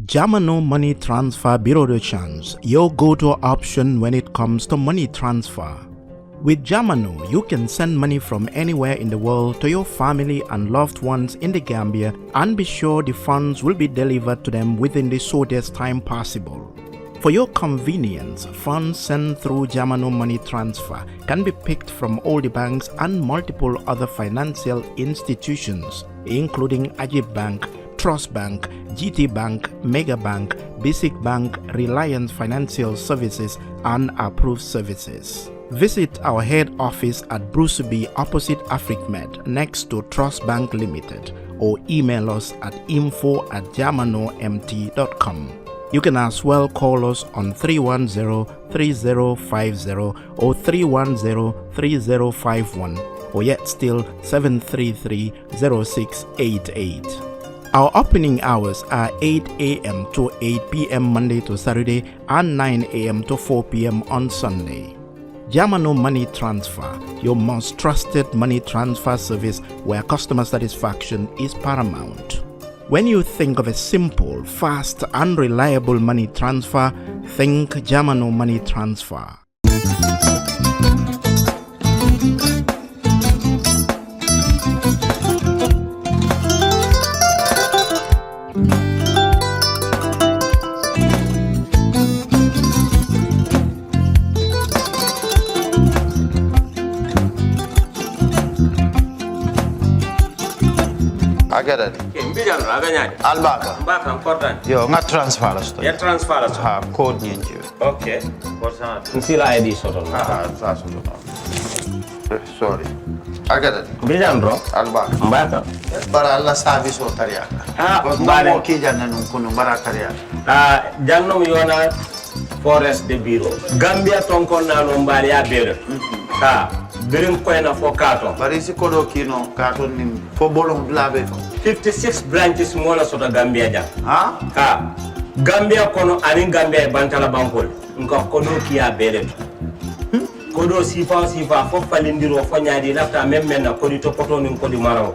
Jamano Money Transfer Bureau de Change, your go-to option when it comes to money transfer. With Jamano, you can send money from anywhere in the world to your family and loved ones in the Gambia and be sure the funds will be delivered to them within the shortest time possible. For your convenience, funds sent through Jamano Money Transfer can be picked from all the banks and multiple other financial institutions, including Ajib Bank, Trust Bank, GT Bank, Mega Bank, Basic Bank, Reliance Financial Services, and Approved Services. Visit our head office at Bruceby opposite AfricMed next to Trust Bank Limited or email us at info@jamanomt.com. You can as well call us on 310-3050 or 310-3051 or yet still 733-0688. Our opening hours are 8 a.m. to 8 p.m. Monday to Saturday and 9 a.m. to 4 p.m. on Sunday. Jamano Money Transfer, your most trusted money transfer service where customer satisfaction is paramount. When you think of a simple, fast, and reliable money transfer, think Jamano Money Transfer. Agada di. Mbijan aganya. Albaka. Mbaka important. Yo, nga transfer la sto. Ya transfer la sto. Ha, code nyenji. Okay. Important. Nsila ID soto. Ah, sa soto. Sorry. Agada di. Mbijan bro. Albaka. Mbaka. Bara alla service o tariaka. Ah, bare mo ki janna nun kunu bara tariaka. Ah, janno mi yona forest de bureau. Gambia tonkon na no mbali ya bere. Ha. Birim koyna fo katon. Bari si kodo kino katon nim fo bolon labe ko. 56 branches mola sota Gambia jam. Ha? Ha. Gambia kono ani Gambia bantala bankol. Nka kono kiya bere. Kodo sifa fo falindiro fo nyaadi lafta memmen na kodi to poto nin kodi maraw.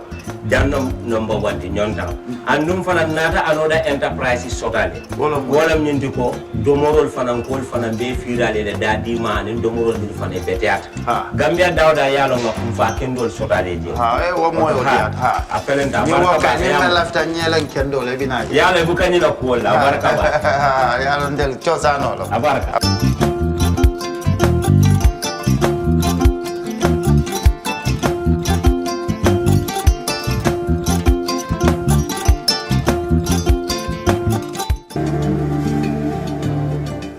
Jannom number 1 di nyonta. Andum fana nata anoda enterprise sotale. Wolam nyindi ko domorol fana kol fana be firale de dadi man domorol di fana beteat. Gambia dawda yalo ngam fa kendol sotale je. Ha e wo moyo diat ha. Apelenta barka ba ya lafta nyelan kendol e bina. Yalo bukani la ko la barka ba. Yalo ndel chosano lo. Barka.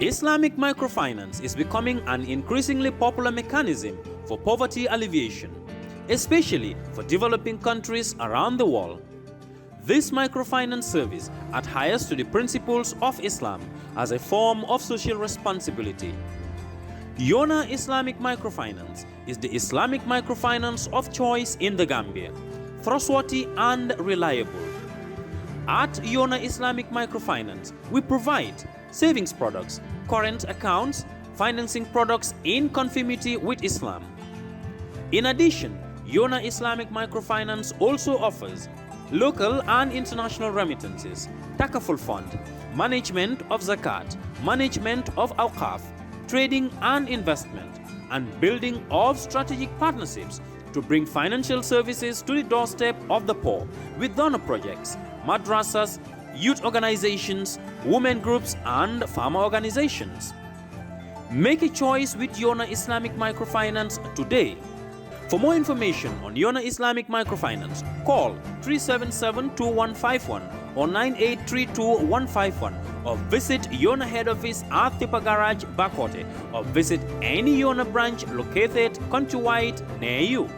Islamic microfinance is becoming an increasingly popular mechanism for poverty alleviation, especially for developing countries around the world. This microfinance service adheres to the principles of Islam as a form of social responsibility. Yona Islamic Microfinance is the Islamic microfinance of choice in the Gambia, trustworthy and reliable. At Yona Islamic Microfinance, we provide savings products, current accounts, financing products in conformity with Islam. In addition, Yona Islamic Microfinance also offers local and international remittances, takaful fund, management of zakat, management of awqaf, trading and investment, and building of strategic partnerships to bring financial services to the doorstep of the poor with donor projects, madrasas, youth organizations, women groups, and farmer organizations. Make a choice with Yona Islamic Microfinance today. For more information on Yona Islamic Microfinance, call 377-2151 or 9832-151 or visit Yona head office at Tipa Garage, Bakote, or visit any Yona branch located countrywide near you.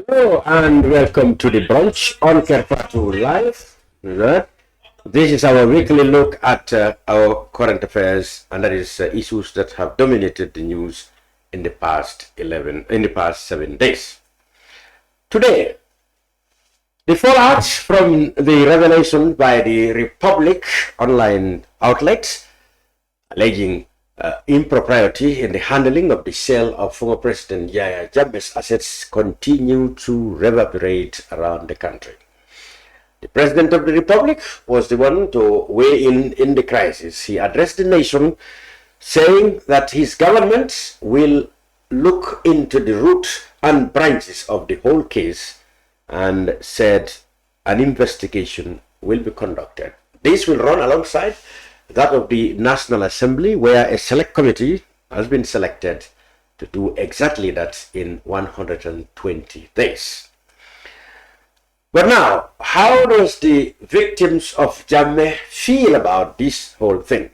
Hello and welcome to the Brunch on Kerpatu Live. This is our weekly look at our current affairs, and that is issues that have dominated the news in the past 7 days. Today, the fallout from the revelation by the Republic online outlets alleging impropriety in the handling of the sale of former President Yahya Jammeh's assets continue to reverberate around the country. The President of the Republic was the one to weigh in the crisis. He addressed the nation saying that his government will look into the root and branches of the whole case and said an investigation will be conducted. This will run alongside that of the National Assembly, where a select committee has been selected to do exactly that in 120 days. But now, how does the victims of Jammeh feel about this whole thing?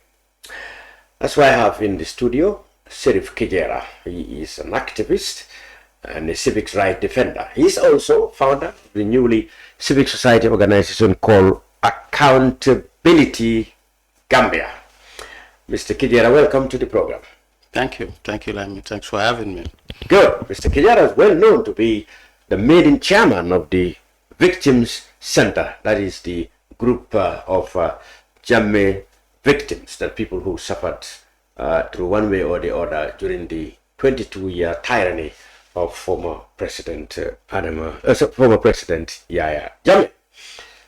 That's why I have in the studio Sheriff Kijera. He is an activist and a civic rights defender. He's also founder of the newly civic society organization called Accountability Gambia. Mr. Kijera, welcome to the program. Thank you, Lamy. Thanks for having me. Good. Mr. Kijera is well known to be the maiden chairman of the Victims Center. That is the group of Jammeh victims, that people who suffered through one way or the other during the 22-year tyranny of former President Yahya Jammeh.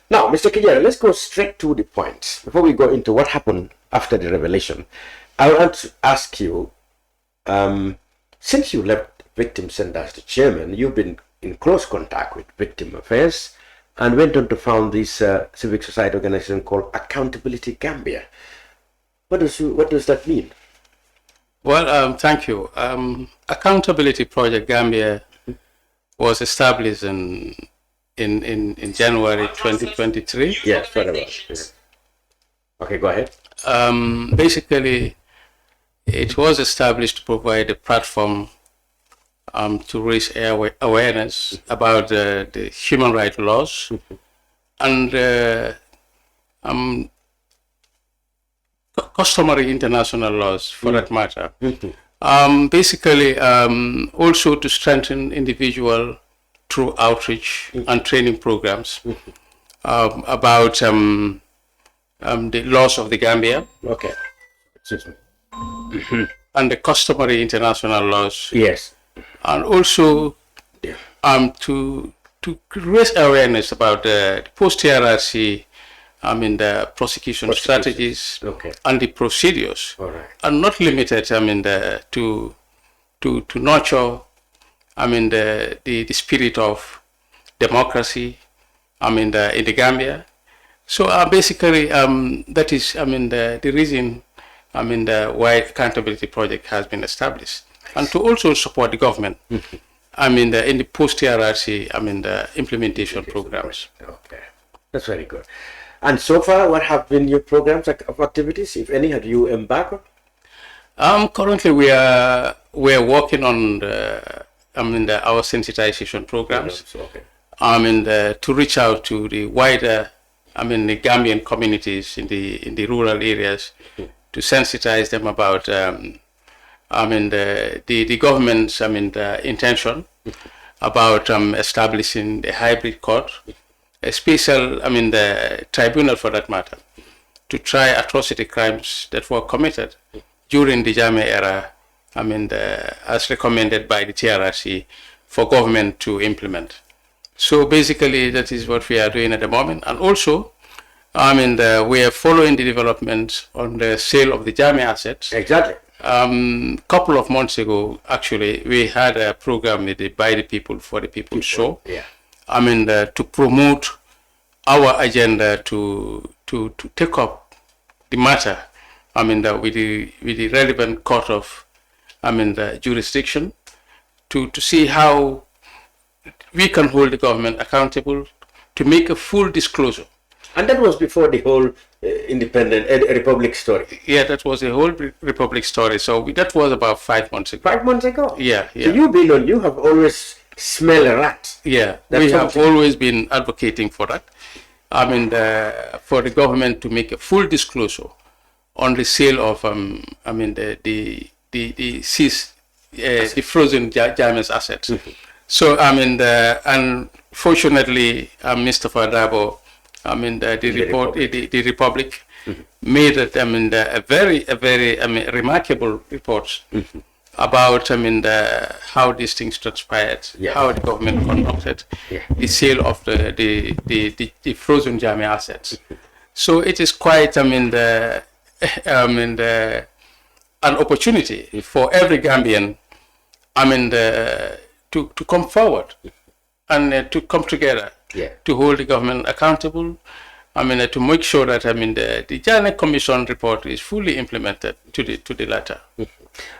Now, Mr. Kijera, let's go straight to the point. Before we go into what happened after the revelation, I want to ask you, since you left Victim Center as the chairman, you've been in close contact with victim affairs and went on to found this civic society organization called Accountability Gambia. What does that mean? Well, thank you. Accountability Project Gambia was established in January 2023. Yes, whatever. Yes. Okay, go ahead. Basically, it was established to provide a platform to raise awareness about the human rights laws and customary international laws, for that matter. Basically, also to strengthen individual through outreach and training programs about the laws of the Gambia. Okay. Excuse me. And the customary international laws. Yes. And also to raise awareness about the post-TRRC, the prosecution strategies and the procedures. All right. And not limited, to nurture the spirit of democracy, in the Gambia. So basically, that is, the reason, why Accountability Project has been established, and to also support the government, in the post-TRRC, the implementation programs. Okay, that's very good. And so far, what have been your programs of activities, if any, have you embarked on? Currently, we're working on our sensitization programs. To reach out to the wider, the Gambian communities in the rural areas, to sensitize them about, the government's, intention about establishing a hybrid court, a special, the tribunal for that matter, to try atrocity crimes that were committed during the Jammeh era, as recommended by the TRRC for government to implement. So basically, that is what we are doing at the moment. And also, we are following the development on the sale of the Jammeh assets. Exactly. Couple of months ago, actually, we had a program with the By the People, for the People show. Yeah. To promote our agenda to take up the matter, with the relevant court of, the jurisdiction, to see how we can hold the government accountable to make a full disclosure. And that was before the whole independent republic story. Yeah, that was the whole republic story. So that was about 5 months ago. 5 months ago? Yeah. So you have always smell a rat. Yeah, That's we have something- always been advocating for that. I mean, for the government to make a full disclosure on the sale of, the seized, the frozen Jammeh's assets. So, I mean, unfortunately, Mr. Fadabo, the Republic made it, a very remarkable report about, how these things transpired, Yeah. how the government conducted the sale of the frozen Jammeh assets. So it is quite, an opportunity for every Gambian, to come forward and to come together to hold the government accountable. To make sure that the Jammeh Commission report is fully implemented to the letter.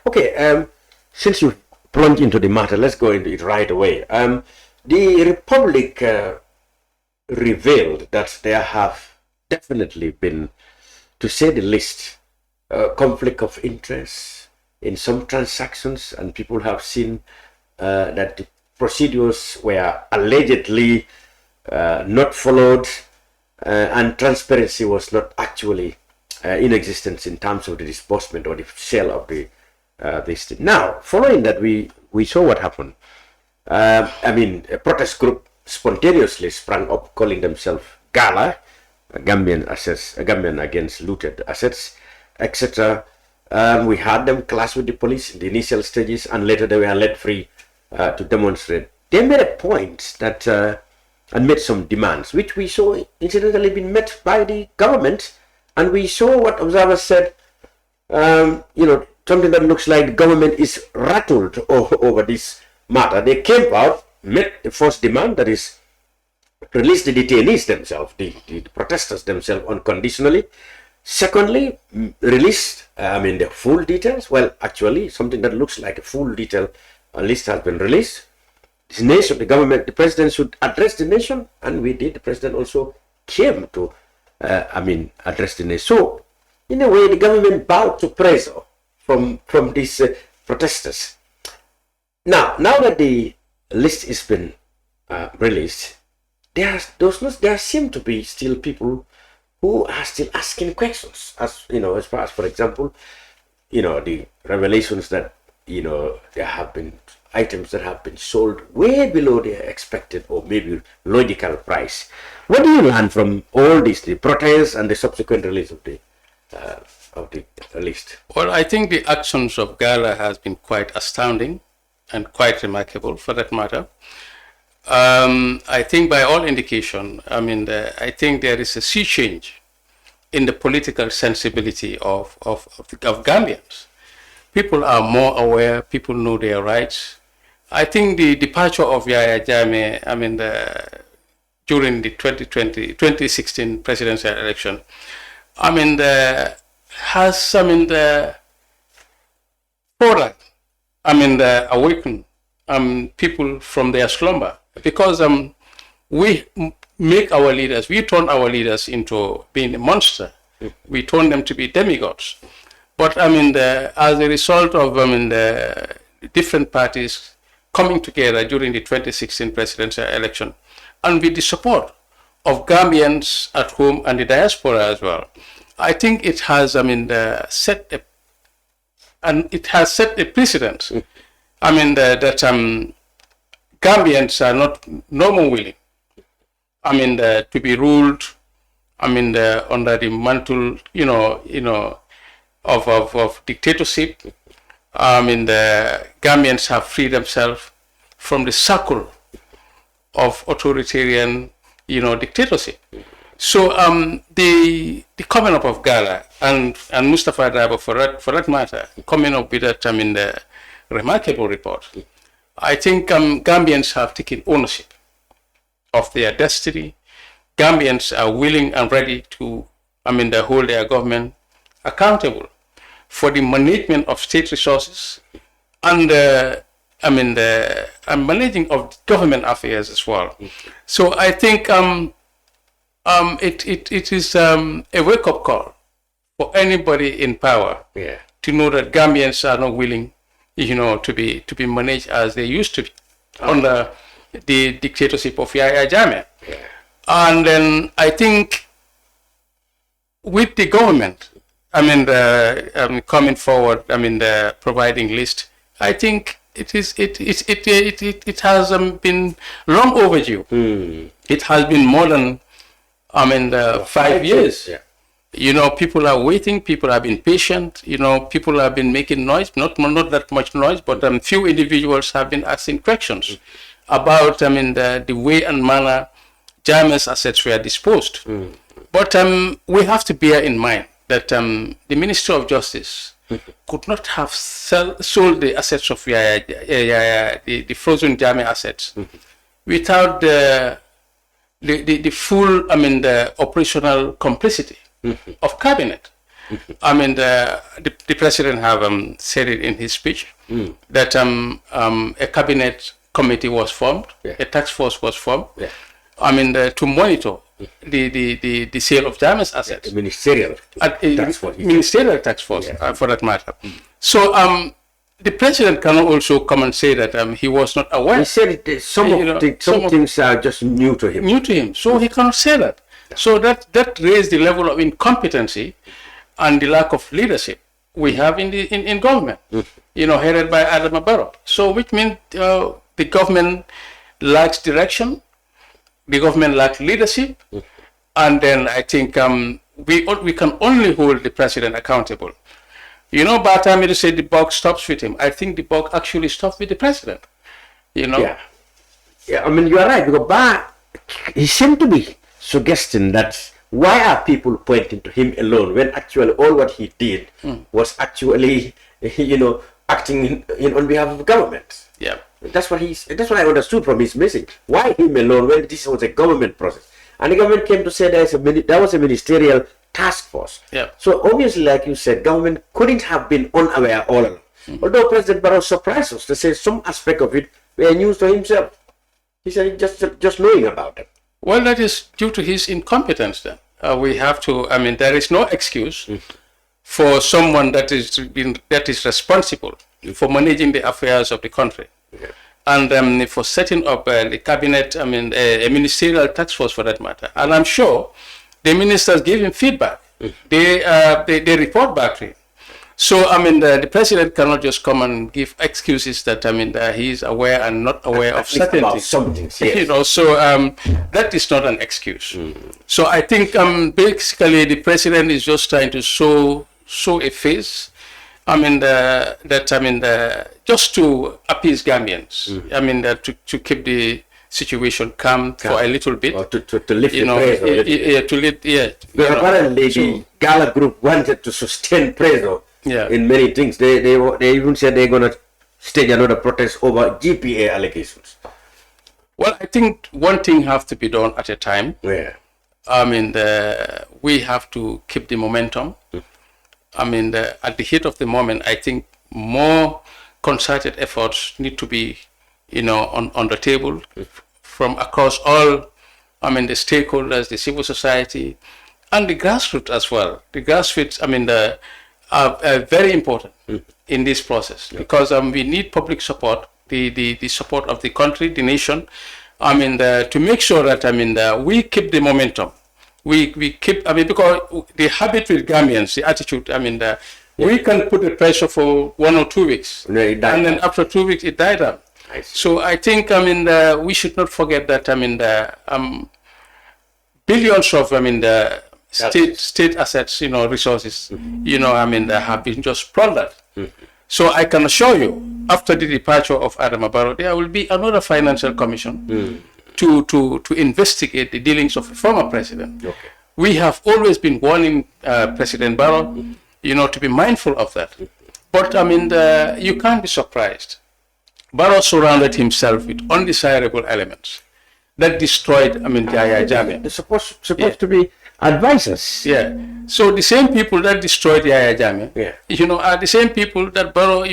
Okay, since you plunged into the matter, let's go into it right away. The Republic revealed that there have definitely been, to say the least, conflict of interest in some transactions, and people have seen that the procedures were allegedly not followed, and transparency was not actually in existence in terms of the disbursement or the sale of the this thing. Now, following that, we saw what happened. A protest group spontaneously sprang up, calling themselves Gala, Gambian against looted assets, etc. We had them clash with the police in the initial stages, and later they were let free to demonstrate. They made a point that and made some demands, which we saw incidentally been met by the government, and we saw what observers said. Something that looks like the government is rattled over this matter. They came out, met the first demand, that is, release the detainees themselves, the protesters themselves, unconditionally. Secondly, release the full details. Well, actually, something that looks like a full detail list has been released. This nation, the government, the president should address the nation, and we did. The president also came to, address the nation. So, in a way, the government bowed to pressure from these protesters. Now that the list has been released, there seem to be still people who are still asking questions. As far as, for example, the revelations that there have been items that have been sold way below their expected or maybe logical price. What do you learn from all these, the protests and the subsequent release of the list? Well, I think the actions of Gala has been quite astounding and quite remarkable, for that matter. I think by all indication, I think there is a sea change in the political sensibility of Gambians. People are more aware. People know their rights. I think the departure of Yahya Jammeh, during the 2016 presidential election, has awakened people from their slumber, because we make our leaders, we turn our leaders into being a monster. We turn them to be demigods. But as a result of the different parties coming together during the 2016 presidential election, and with the support of Gambians at home and the diaspora as well, I think it has set a precedent. That Gambians are not no more willing to be ruled under the mantle of dictatorship. The Gambians have freed themselves from the circle of authoritarian dictatorship. So the coming up of Gala and Mustafa Dabo, for that matter, coming up with that the remarkable report, I think Gambians have taken ownership of their destiny. Gambians are willing and ready to hold their government accountable for the management of state resources and managing of government affairs as well. So I think it is a wake-up call for anybody in power to know that Gambians are not willing, to be managed as they used to be. under the dictatorship of Yahya Jammeh. And then I think with the government, coming forward, providing list, I think it has been long overdue. It has been more than 5 years. Yeah. You know, people are waiting. People have been patient. You know, people have been making noise. Not that much noise, but few individuals have been asking questions about the way and manner Jammeh's assets were disposed. But we have to bear in mind that the Ministry of Justice could not have sold the assets of the frozen Jammeh assets without the full, the operational complicity of cabinet. The president have said it in his speech that a cabinet committee was formed, a task force was formed, to monitor the sale of Jammeh's assets. Ministerial task force. Ministerial task force, for that matter. So the president can also come and say that he was not aware. He said some things are just new to him. So he cannot say that. So that raised the level of incompetency and the lack of leadership we have in government, headed by Adama Barrow. So which means the government lacks direction, the government lacks leadership, and then I think we can only hold the president accountable. By the time you say the buck stops with him, I think the buck actually stops with the president. Yeah, you are right, because he seemed to be suggesting that why are people pointing to him alone when actually all what he did was actually, acting on behalf of the government. Yeah. That's what I understood from his message. Why him alone when this was a government process? And the government came to say there was a ministerial task force. Yeah. So obviously, like you said, government couldn't have been unaware all along. Although President Barrow surprised us to say some aspect of it were news to himself. He said just knowing about it. Well, that is due to his incompetence then. We have to, there is no excuse for someone that is responsible for managing the affairs of the country. Okay. And for setting up the cabinet, a ministerial task force for that matter. And I'm sure the ministers give him feedback. They report back to him. So, the president cannot just come and give excuses that, he is aware and not aware of certain things. Some things, yes. So that is not an excuse. So I think basically the president is just trying to show a face. Just to appease Gambians. To keep the situation calm for a little bit. Or to lift the pressure. Apparently the Gala group wanted to sustain pressure in many things. They even said they're going to stage another protest over GPA allegations. Well, I think one thing has to be done at a time. Yeah. We have to keep the momentum. At the heat of the moment, I think more concerted efforts need to be, on the table from across all, the stakeholders, the civil society, and the grassroots as well. The grassroots, are very important in this process because we need public support, the support of the country, the nation, to make sure that, we keep the momentum. We keep, because the habit with Gambians, the attitude, we can put the pressure for 1 or 2 weeks. And then after 2 weeks, it died out. So I think, we should not forget that, billions of, state assets, resources, have been just plundered. So I can assure you, after the departure of Adama Barrow, there will be another financial commission to investigate the dealings of the former president. Okay. We have always been warning President Barrow, to be mindful of that. But you can't be surprised. Barrow surrounded himself with undesirable elements that destroyed Yahya Jammeh. They're supposed to be advisors. Yeah. So the same people that destroyed Yahya Jammeh, are the same people that Barrow,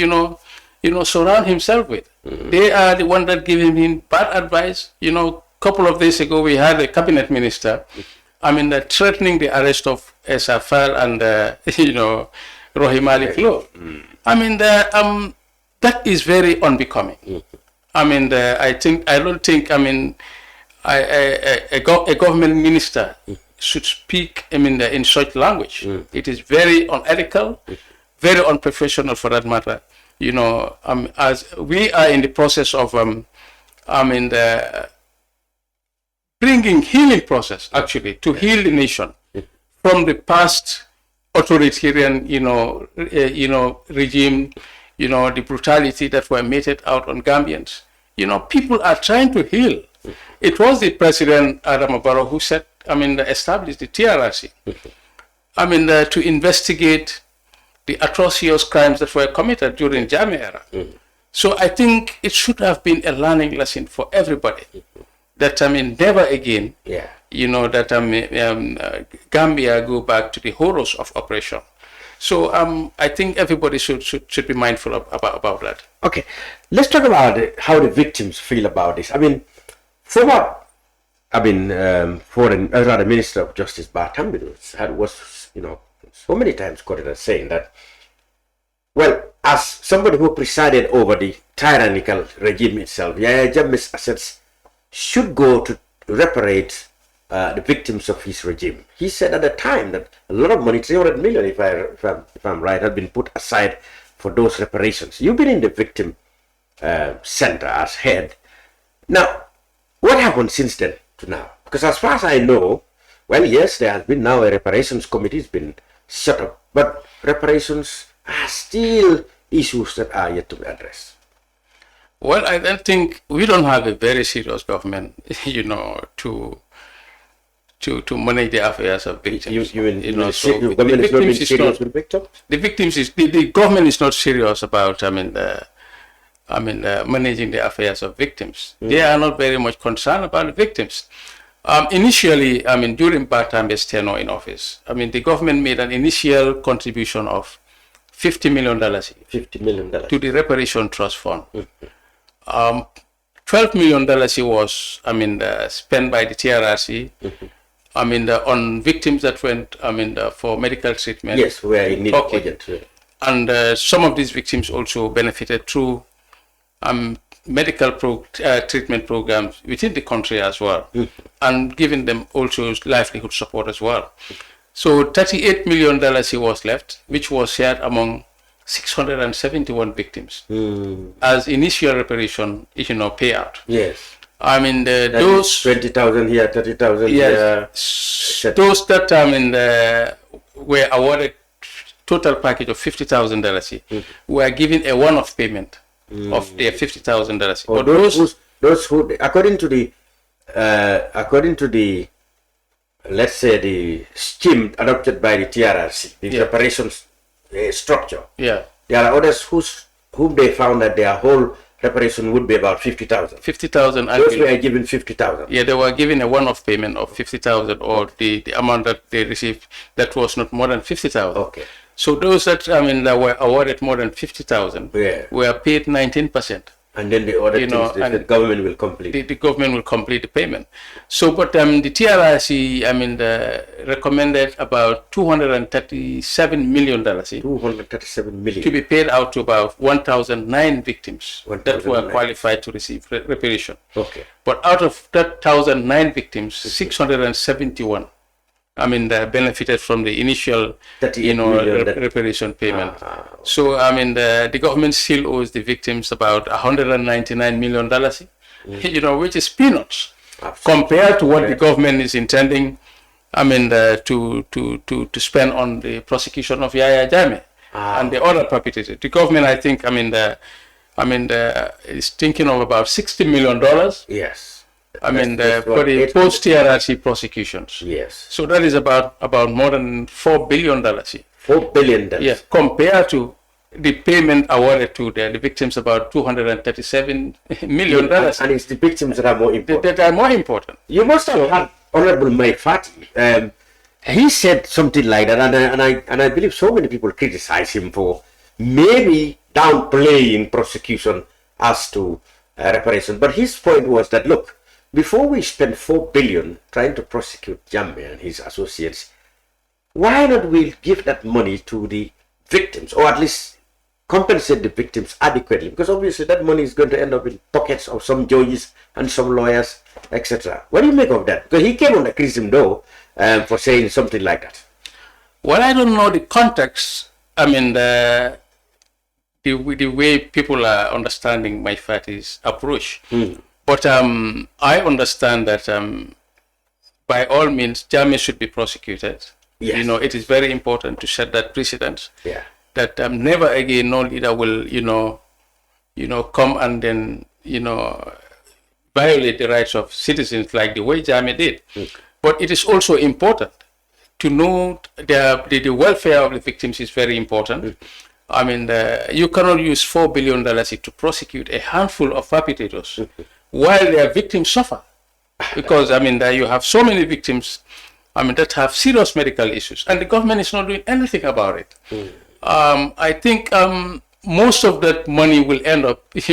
surround himself with. They are the one that give him bad advice. Couple of days ago we had a cabinet minister, threatening the arrest of Esafal and Rohimali Flo. That is very unbecoming. I mean, I don't think, I mean, a government minister should speak, I mean, in such language. It is very unethical, very unprofessional for that matter. You know, as we are in the process of, I mean, bringing healing process actually to heal the nation from the past authoritarian, regime, the brutality that were meted out on Gambians. You know, people are trying to heal. It was the President Adam Barrow who said, I mean, established the TRRC. I mean, to investigate the atrocious crimes that were committed during Jammeh era. So I think it should have been a learning lesson for everybody. That, I mean, never again, that Gambia go back to the horrors of oppression. So I think everybody should be mindful about that. Okay, let's talk about how the victims feel about this. I mean, former, foreign, rather Minister of Justice Bartambi was, so many times quoted as saying that, well, as somebody who presided over the tyrannical regime itself, Yahya Jammeh's assets should go to reparate the victims of his regime. He said at the time that a lot of money, 300 million, if I'm right, had been put aside for those reparations. You've been in the victim center as head. Now, what happened since then to now? Because as far as I know, well, yes, there has been now a reparations committee has been set up, but reparations are still issues that are yet to be addressed. Well, I don't think we don't have a very serious government, to manage the affairs of victims. The government is not serious about, managing the affairs of victims. They are not very much concerned about the victims. Initially, during Bartambe's tenure in office, the government made an initial contribution of $50 million to the Reparation Trust Fund. $12 million was, spent by the TRRC, on victims that went, for medical treatment. Yes, we are in need of urgent. And some of these victims also benefited through medical treatment programs within the country as well, and giving them also livelihood support as well. So $38 million was left, which was shared among 671 victims as initial reparation, payout. Yes. Those 20,000 here, 30,000 here. Those that were awarded total package of $50,000 were given a one-off payment of their $50,000. But those who, according to the let's say the scheme adopted by the TRRC, the reparations structure. Yeah. There are others whom they found that their whole reparation would be about 50,000. 50,000. Those were given 50,000. Yeah, they were given a one-off payment of 50,000, or the amount that they received that was not more than 50,000. Okay. So those that that were awarded more than 50,000 were paid 19%. And then the other things, the government will complete. The government will complete the payment. So, but the TRRC, recommended about $237 million. $237 million To be paid out to about 1,009 victims that were qualified to receive reparation. Okay. But out of that 1,009 victims, 671 benefited from the initial, reparation payment. So, the government still owes the victims about $199 million, which is peanuts. Absolutely. Compared to what the government is intending, to spend on the prosecution of Yahya Jammeh and the other perpetrators. The government, I think, is thinking of about $60 million. Yes. For the post-TRRC prosecutions. Yes. So that is about more than $4 billion. $4 billion. Yes. Compared to the payment awarded to the victims, about $237 million. And it's the victims that are more important. That are more important. You must have had Honorable Mike Fati. He said something like that, and I believe so many people criticize him for maybe downplaying prosecution as to reparation. But his point was that, look, before we spend $4 billion trying to prosecute Jammeh and his associates, why not we give that money to the victims, or at least compensate the victims adequately, because obviously that money is going to end up in pockets of some judges and some lawyers, etc. What do you make of that? Because he came on accused him though for saying something like that. Well, I don't know the context. I mean, the way people are understanding my party's approach. But I understand that by all means, Jammeh should be prosecuted. Yes. You know, it is very important to set that precedent. Yeah. That never again no leader will, come and then, violate the rights of citizens like the way Jammeh did. But it is also important to know the welfare of the victims is very important. I mean, you cannot use $4 billion to prosecute a handful of perpetrators while their victims suffer. Because, I mean, you have so many victims, I mean, that have serious medical issues, and the government is not doing anything about it. I think most of that money will end up, in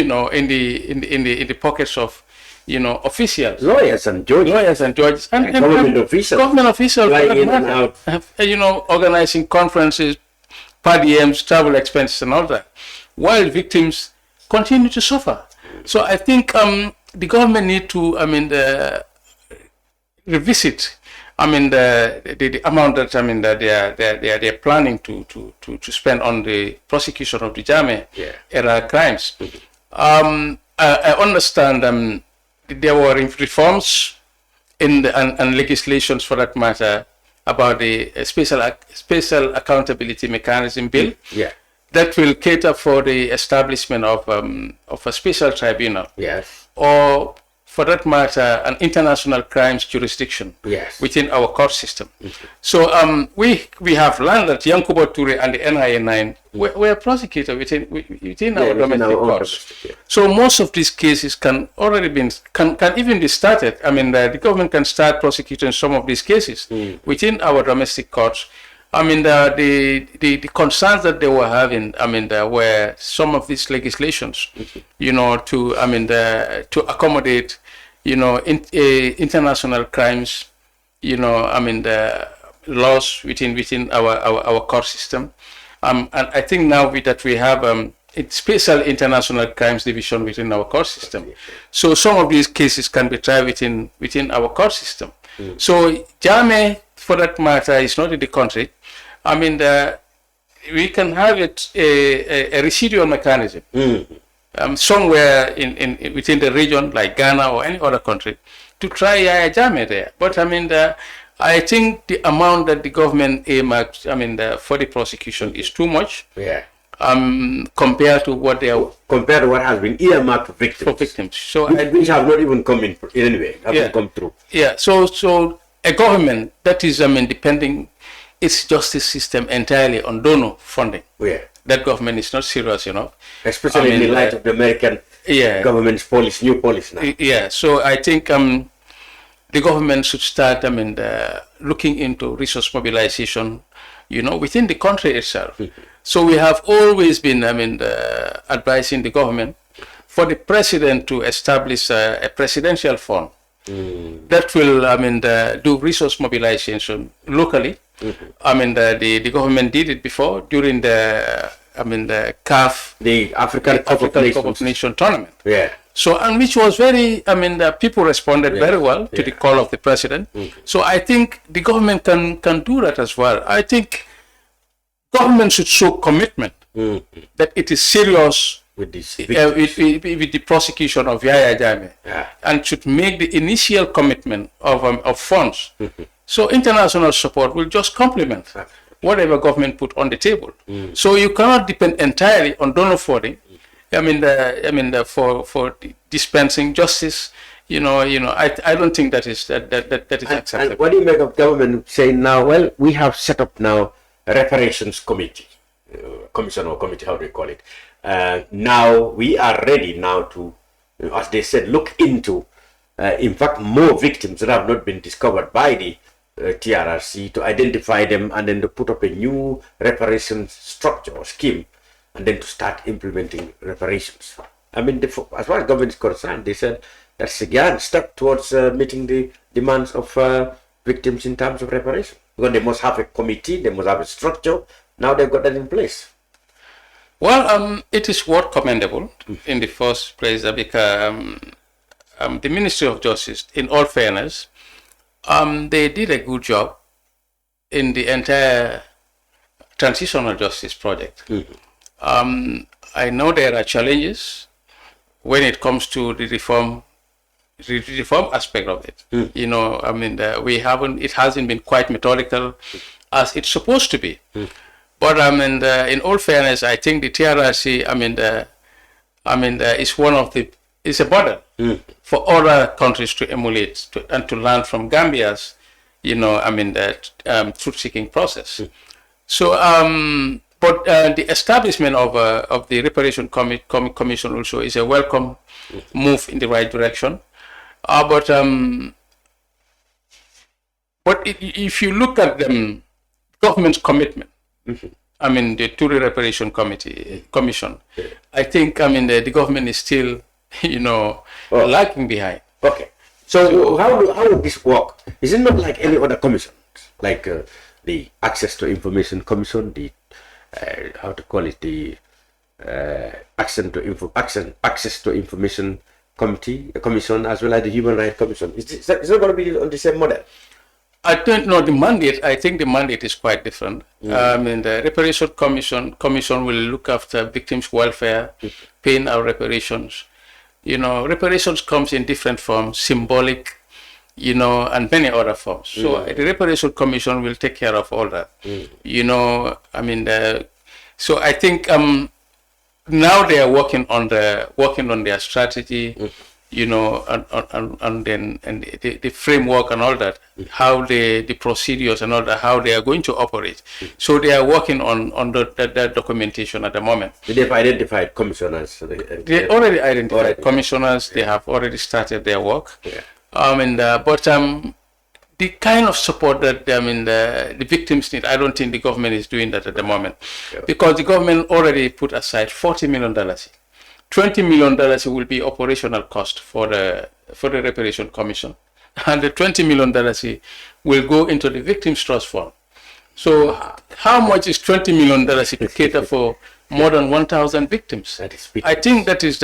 the pockets of, officials, Lawyers and judges, and government officials, for that matter, organizing conferences, per diems, travel expenses, and all that, while victims continue to suffer. So I think the government need to, revisit, the amount that that they're planning to spend on the prosecution of the Jammeh era crimes. I understand there were reforms and legislations for that matter about the special accountability mechanism bill that will cater for the establishment of a special tribunal. Yes. Or for that matter, an international crimes jurisdiction within our court system. So we have learned that Yankuba Toure and the NIA9 were prosecuted within our domestic courts. So most of these cases can even be started. I mean, the government can start prosecuting some of these cases within our domestic courts. I mean, the concerns that they were having, there were some of these legislations, to accommodate, international crimes, the laws within our court system. And I think now that we have a special international crimes division within our court system. So some of these cases can be tried within our court system. So Jammeh, for that matter, is not in the country. We can have it a residual mechanism somewhere within the region, like Ghana or any other country, to try Yahya Jammeh there. But I think the amount that the government earmarked, for the prosecution is too much. Compared to what has been earmarked for victims. So which have not even come in anyway. Haven't come through. So a government that is depending its justice system entirely on donor funding. That government is not serious enough. Especially in the light of the American government's policy, new policy now. So I think the government should start looking into resource mobilization, within the country itself. So we have always been advising the government for the president to establish a presidential fund that will do resource mobilization locally. The government did it before during the CAF, the African Cup of Nations tournament. So, and which was very, the people responded very well to the call of the president. So I think the government can do that as well. I think government should show commitment that it is serious with the prosecution of Yahya Jammeh, and should make the initial commitment of funds. So international support will just complement whatever government put on the table. So you cannot depend entirely on donor funding. For dispensing justice. I don't think that is acceptable. And what do you make of government saying now? Well, we have set up now a reparations committee, commission or committee, how do you call it? Now we are ready now to, as they said, look into, in fact, more victims that have not been discovered by the TRRC, to identify them and then to put up a new reparations structure or scheme, and then to start implementing reparations. As far as government is concerned, they said that's a giant step towards meeting the demands of victims in terms of reparation. Because they must have a committee, they must have a structure. Now they've got that in place. Well, it is worth commendable in the first place because the Ministry of Justice, in all fairness, they did a good job in the entire transitional justice project. I know there are challenges when it comes to the reform aspect of it. You know, I mean, it hasn't been quite methodical as it's supposed to be. But I mean, in all fairness, I think the TRRC, is a model for other countries to emulate and to learn from Gambia's, truth-seeking process. So, but the establishment of the Reparation Commission also is a welcome move in the right direction. But if you look at the government's commitment, I mean, the Reparation Commission, I think, the government is still, lagging behind. Okay. So how would this work? Is it not like any other commission, like the Access to Information Commission, the Access to Information Commission, as well as the Human Rights Commission? Is that going to be on the same model? I don't know the mandate. I think the mandate is quite different. The Reparation Commission will look after victims' welfare, paying our reparations. Reparations comes in different forms, symbolic, and many other forms. So the Reparation Commission will take care of all that. So I think now they are working on their strategy, and the framework and all that, how the procedures and all that, how they are going to operate. So they are working on that documentation at the moment. They've identified commissioners. They already identified commissioners. They have already started their work. But the kind of support that the victims need, I don't think the government is doing that at the moment, because the government already put aside $40 million. $20 million will be operational cost for the Reparation Commission, and the $20 million will go into the Victims Trust Fund. So, how much is $20 million to cater for more than 1,000 victims? That is I think that is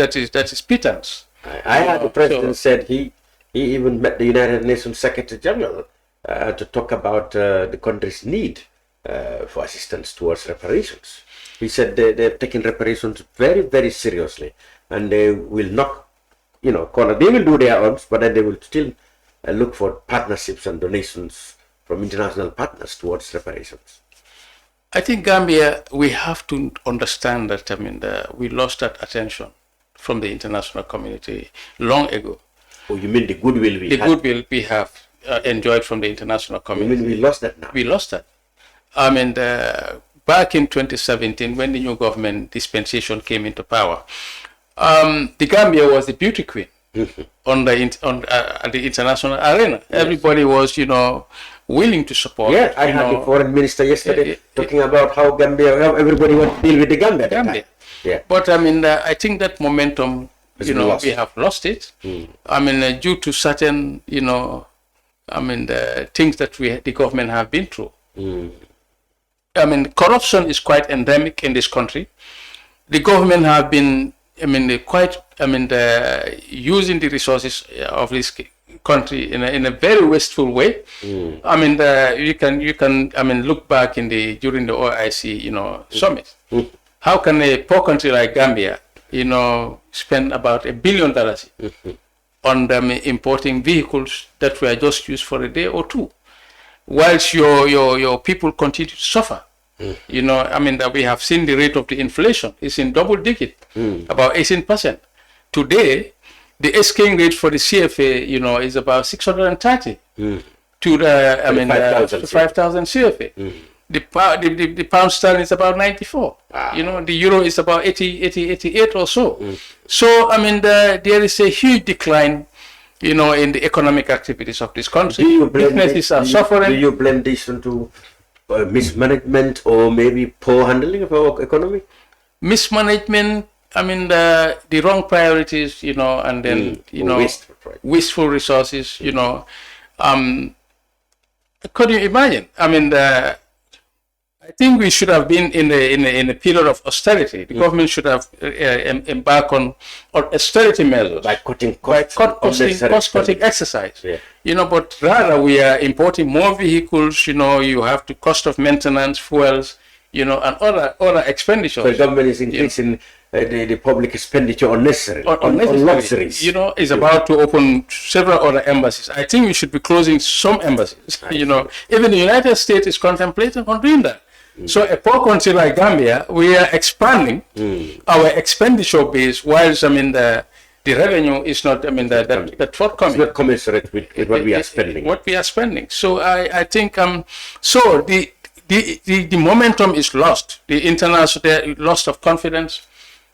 pittance. I heard the president said he even met the United Nations Secretary General to talk about the country's need for assistance towards reparations. He said they're taking reparations very, very seriously, and they will not, they will do their own, but then they will still look for partnerships and donations from international partners towards reparations. I think Gambia, we have to understand that, we lost that attention from the international community long ago. Oh, you mean the goodwill we have enjoyed from the international community? You mean we lost that now? We lost that. Back in 2017, when the new government dispensation came into power, the Gambia was the beauty queen at the international arena. Yes. Everybody was, willing to support. Yeah, I had the foreign minister yesterday talking about how everybody wants to deal with the Gambia. Yeah. But I think that momentum, we have lost it. Due to certain, the things that the government have been through. Corruption is quite endemic in this country. The government have been, using the resources of this country in a very wasteful way. You can look back during the OIC, summit. How can a poor country like Gambia, spend about $1 billion on importing vehicles that were just used for a day or two, whilst your people continue to suffer? We have seen the rate of the inflation is in double digit, about 18%. Today, the exchange rate for the CFA, is about 630 to the 5,000 CFA. The pound sterling is about 94. Wow. The euro is about 88 or so. So there is a huge decline, in the economic activities of this country. Businesses are suffering. Do you blame this into mismanagement or maybe poor handling of our economy? Mismanagement. The wrong priorities. And then wasteful resources. Could you imagine? I think we should have been in a period of austerity. The government should have embarked on austerity measures by cutting cost-cutting exercise. Yeah. But rather we are importing more vehicles. You have the cost of maintenance, fuels, and other expenditures. So the government is increasing the public expenditure unnecessarily on luxuries. Is about to open several other embassies. I think we should be closing some embassies. Even the United States is contemplating on doing that. So a poor country like Gambia, we are expanding our expenditure base, whilst the revenue is not. That forthcoming. It's not commensurate with what we are spending. What we are spending. So I think so the momentum is lost. The international loss of confidence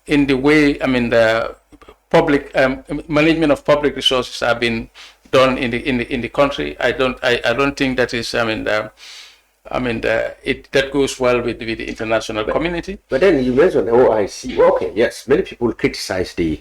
in the way the public management of public resources have been done in the country. I don't think that is that goes well with the international community. But then you mentioned OIC. Well, okay, yes, many people criticize the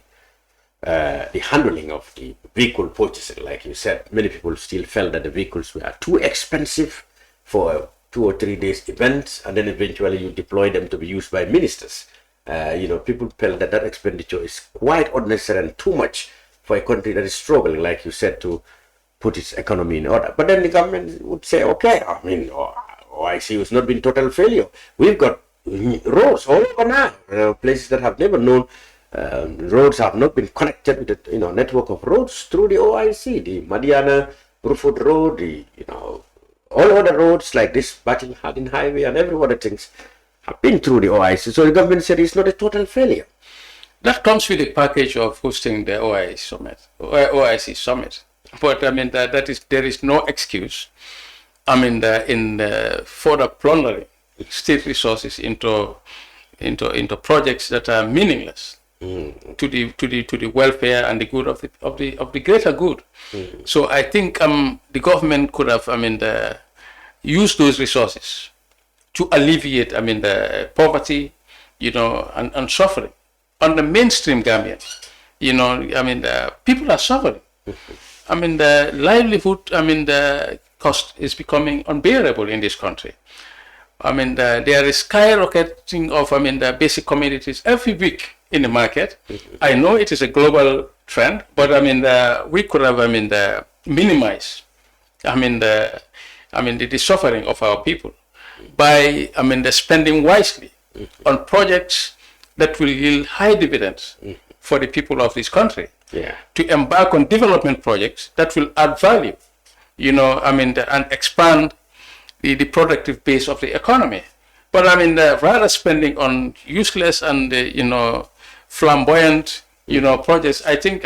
handling of the vehicle purchasing, like you said. Many people still felt that the vehicles were too expensive for a 2 or 3 days event, and then eventually you deploy them to be used by ministers. People felt that expenditure is quite unnecessary and too much for a country that is struggling, like you said, to put its economy in order. But then the government would say, okay, OIC has not been total failure. We've got roads all over now, places that have never known. Roads have not been connected with the network of roads through the OIC, the Madiana, Bruford Road, all other roads like this, Battle Hardin Highway and every other things have been through the OIC. So the government said it's not a total failure. That comes with the package of hosting the OIC summit. But there is no excuse. In further plundering state resources into projects that are meaningless to the welfare and the good of the greater good. So I think the government could have used those resources to alleviate the poverty, and suffering on the mainstream Gambian. People are suffering. The livelihood, the cost is becoming unbearable in this country. There is skyrocketing of, the basic commodities every week in the market. I know it is a global trend, but, we could have, minimized, the suffering of our people by, spending wisely on projects that will yield high dividends for the people of this country. Yeah. To embark on development projects that will add value, and expand the productive base of the economy. But rather spending on useless and flamboyant projects, I think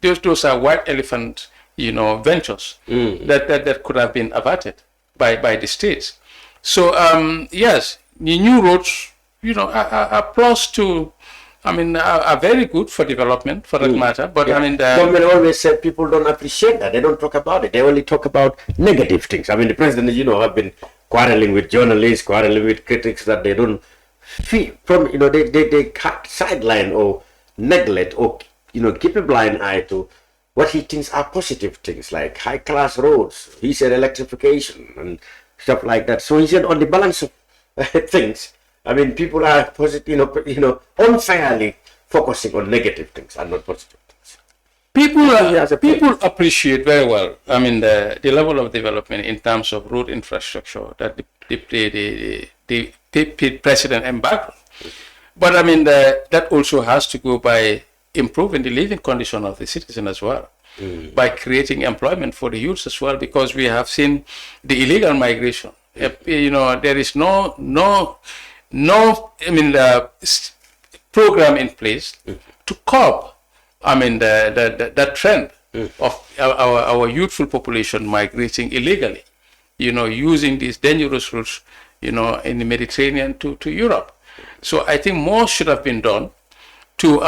those are white elephant ventures that could have been averted by the states. So yes, the new roads are plus to. Are very good for development, for that matter. But the government always said people don't appreciate that. They don't talk about it. They only talk about negative things. The president, have been quarreling with journalists, quarreling with critics that they don't feel from. They sideline or neglect or keep a blind eye to what he thinks are positive things like high class roads. He said electrification and stuff like that. So he said on the balance of things. People are positive, unfairly focusing on negative things and not positive things. People appreciate very well. The level of development in terms of road infrastructure that the president embarked on. But that also has to go by improving the living condition of the citizen as well, by creating employment for the youth as well, because we have seen the illegal migration. There is no program in place to curb that trend of our youthful population migrating illegally, using these dangerous routes, in the Mediterranean to Europe. So I think more should have been done to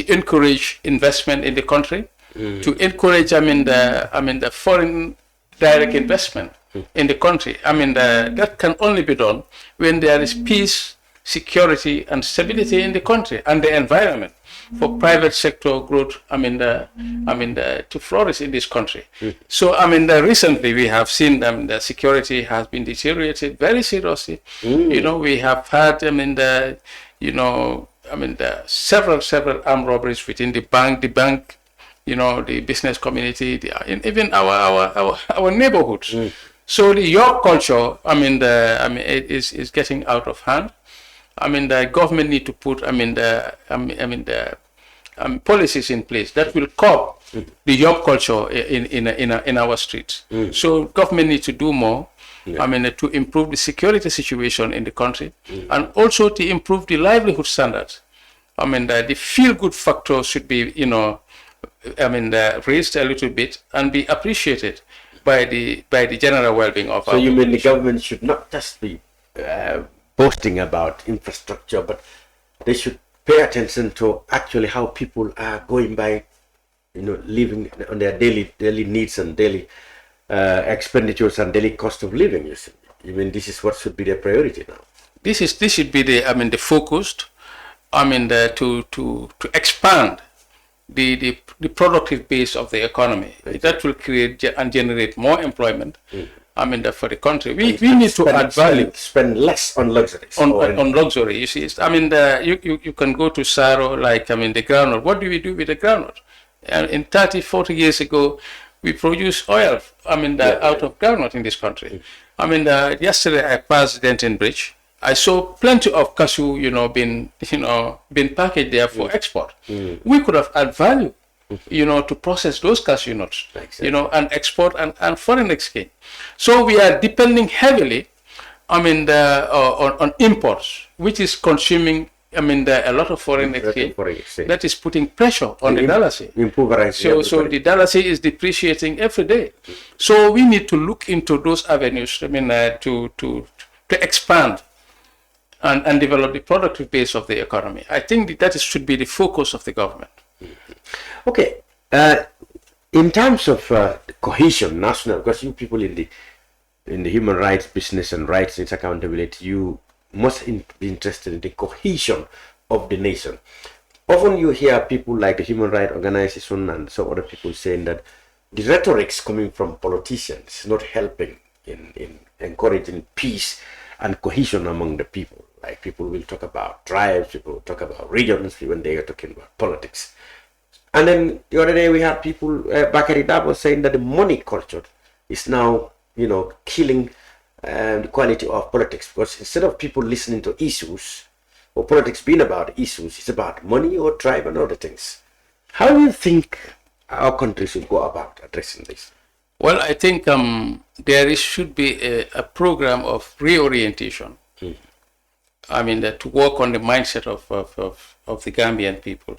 encourage investment in the country, to encourage the foreign direct investment in the country. That can only be done when there is peace, security, and stability in the country and the environment. for private sector growth, to flourish in this country. So, recently we have seen the security has been deteriorated very seriously. We have had, several armed robberies within the bank, the business community, even our neighborhoods. So the York culture, it is getting out of hand. The government need to put, policies in place that will curb the York culture in our streets. So government needs to do more. To improve the security situation in the country, and also to improve the livelihood standards. The feel-good factor should be, raised a little bit and be appreciated by the general well-being of our. So you mean the government should not just be boasting about infrastructure, but they should pay attention to actually how people are going by, living on their daily needs and daily expenditures and daily cost of living. You see, this is what should be their priority now. This should be the focused. To expand the productive base of the economy. That will create and generate more employment. For the country, we need to add value. Spend less on luxuries. On luxury, you see. You can go to Saro, the groundnut. What do we do with the groundnut? In 30, 40 years ago, we produce oil, out of groundnut in this country. Yesterday I passed Denton Bridge. I saw plenty of cashew, being packaged there for export. We could have added value, to process those cashew nuts, and export and foreign exchange. So we are depending heavily, on imports, which is consuming, a lot of foreign exchange. That is putting pressure on the dollar. So the dollar is depreciating every day. So we need to look into those avenues, to expand and develop the productive base of the economy. I think that should be the focus of the government. Okay. In terms of cohesion, national, because you people in the human rights business and rights and accountability, you must be interested in the cohesion of the nation. Often you hear people like the Human Rights Organization and some other people saying that the rhetorics coming from politicians is not helping in encouraging peace and cohesion among the people. Like people will talk about tribes, people will talk about regions when they are talking about politics. And then the other day we had people, Bakari Dabo, saying that the money culture is now, killing the quality of politics, because instead of people listening to issues or politics being about issues, it's about money or tribe and other things. How do you think our country should go about addressing this? Well, I think should be a program of reorientation. To work on the mindset of the Gambian people,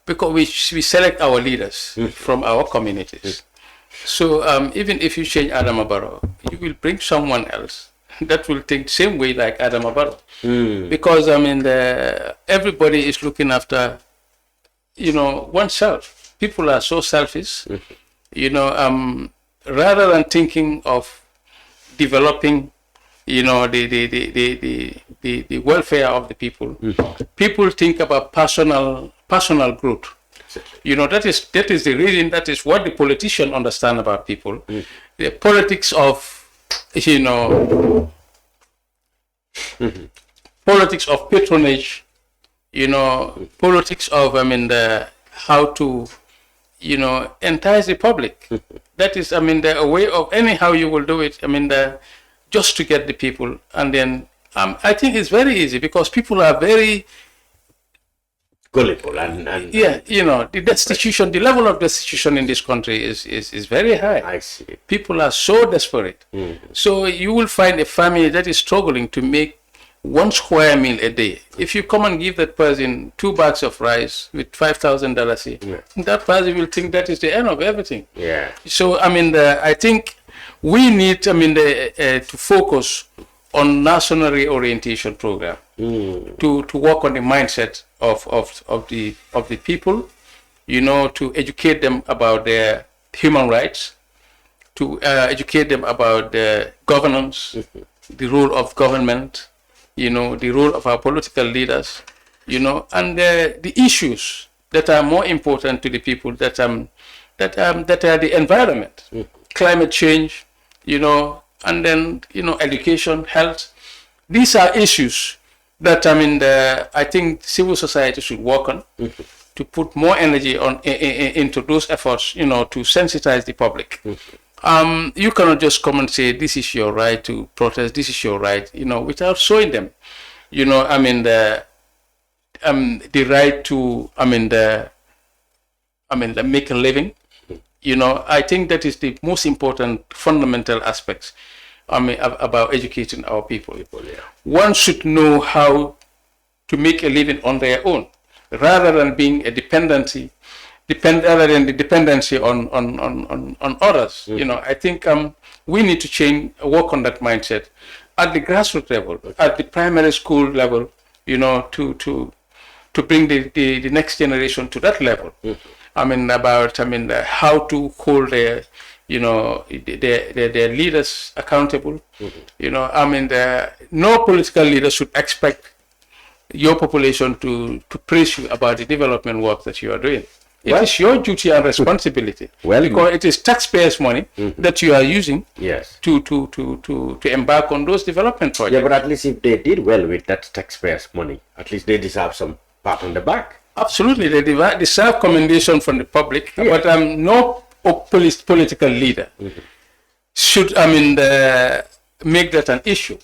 because we select our leaders from our communities. So even if you change Adama Barrow, you will bring someone else that will think the same way like Adama Barrow. Because everybody is looking after, oneself. People are so selfish, rather than thinking of developing, the welfare of the people. People think about personal growth. That is the reason. That is what the politicians understand about people. The politics of, politics of patronage. Politics of how to, entice the public. That is, a way of anyhow you will do it. Just to get the people, and then I think it's very easy because people are very gullible and the destitution, the level of destitution in this country is very high. I see. People are so desperate. So you will find a family that is struggling to make 1 square meal a day. If you come and give that person 2 bags of rice with $5,000, that person will think that is the end of everything. Yeah. So I think we need to focus on national reorientation program to work on the mindset of the people, to educate them about their human rights, to educate them about the governance, the role of government, the role of our political leaders, and the issues that are more important to the people that are the environment, climate change, and then, education, health. These are issues that, I think civil society should work on to put more energy on into those efforts, to sensitize the public. You cannot just come and say, this is your right to protest, this is your right, without showing them, the right to, make a living. I think that is the most important fundamental aspects about educating our people. One should know how to make a living on their own, rather than being a dependency on others. I think we need to work on that mindset at the grassroots level, at the primary school level, to bring the next generation to that level. How to hold their leaders accountable. No political leader should expect your population to praise you about the development work that you are doing. It is your duty and responsibility, because it is taxpayers' money that you are using to embark on those development projects. Yeah, but at least if they did well with that taxpayers' money, at least they deserve some pat on the back. Absolutely, they deserve commendation from the public, but no political leader should, make that an issue.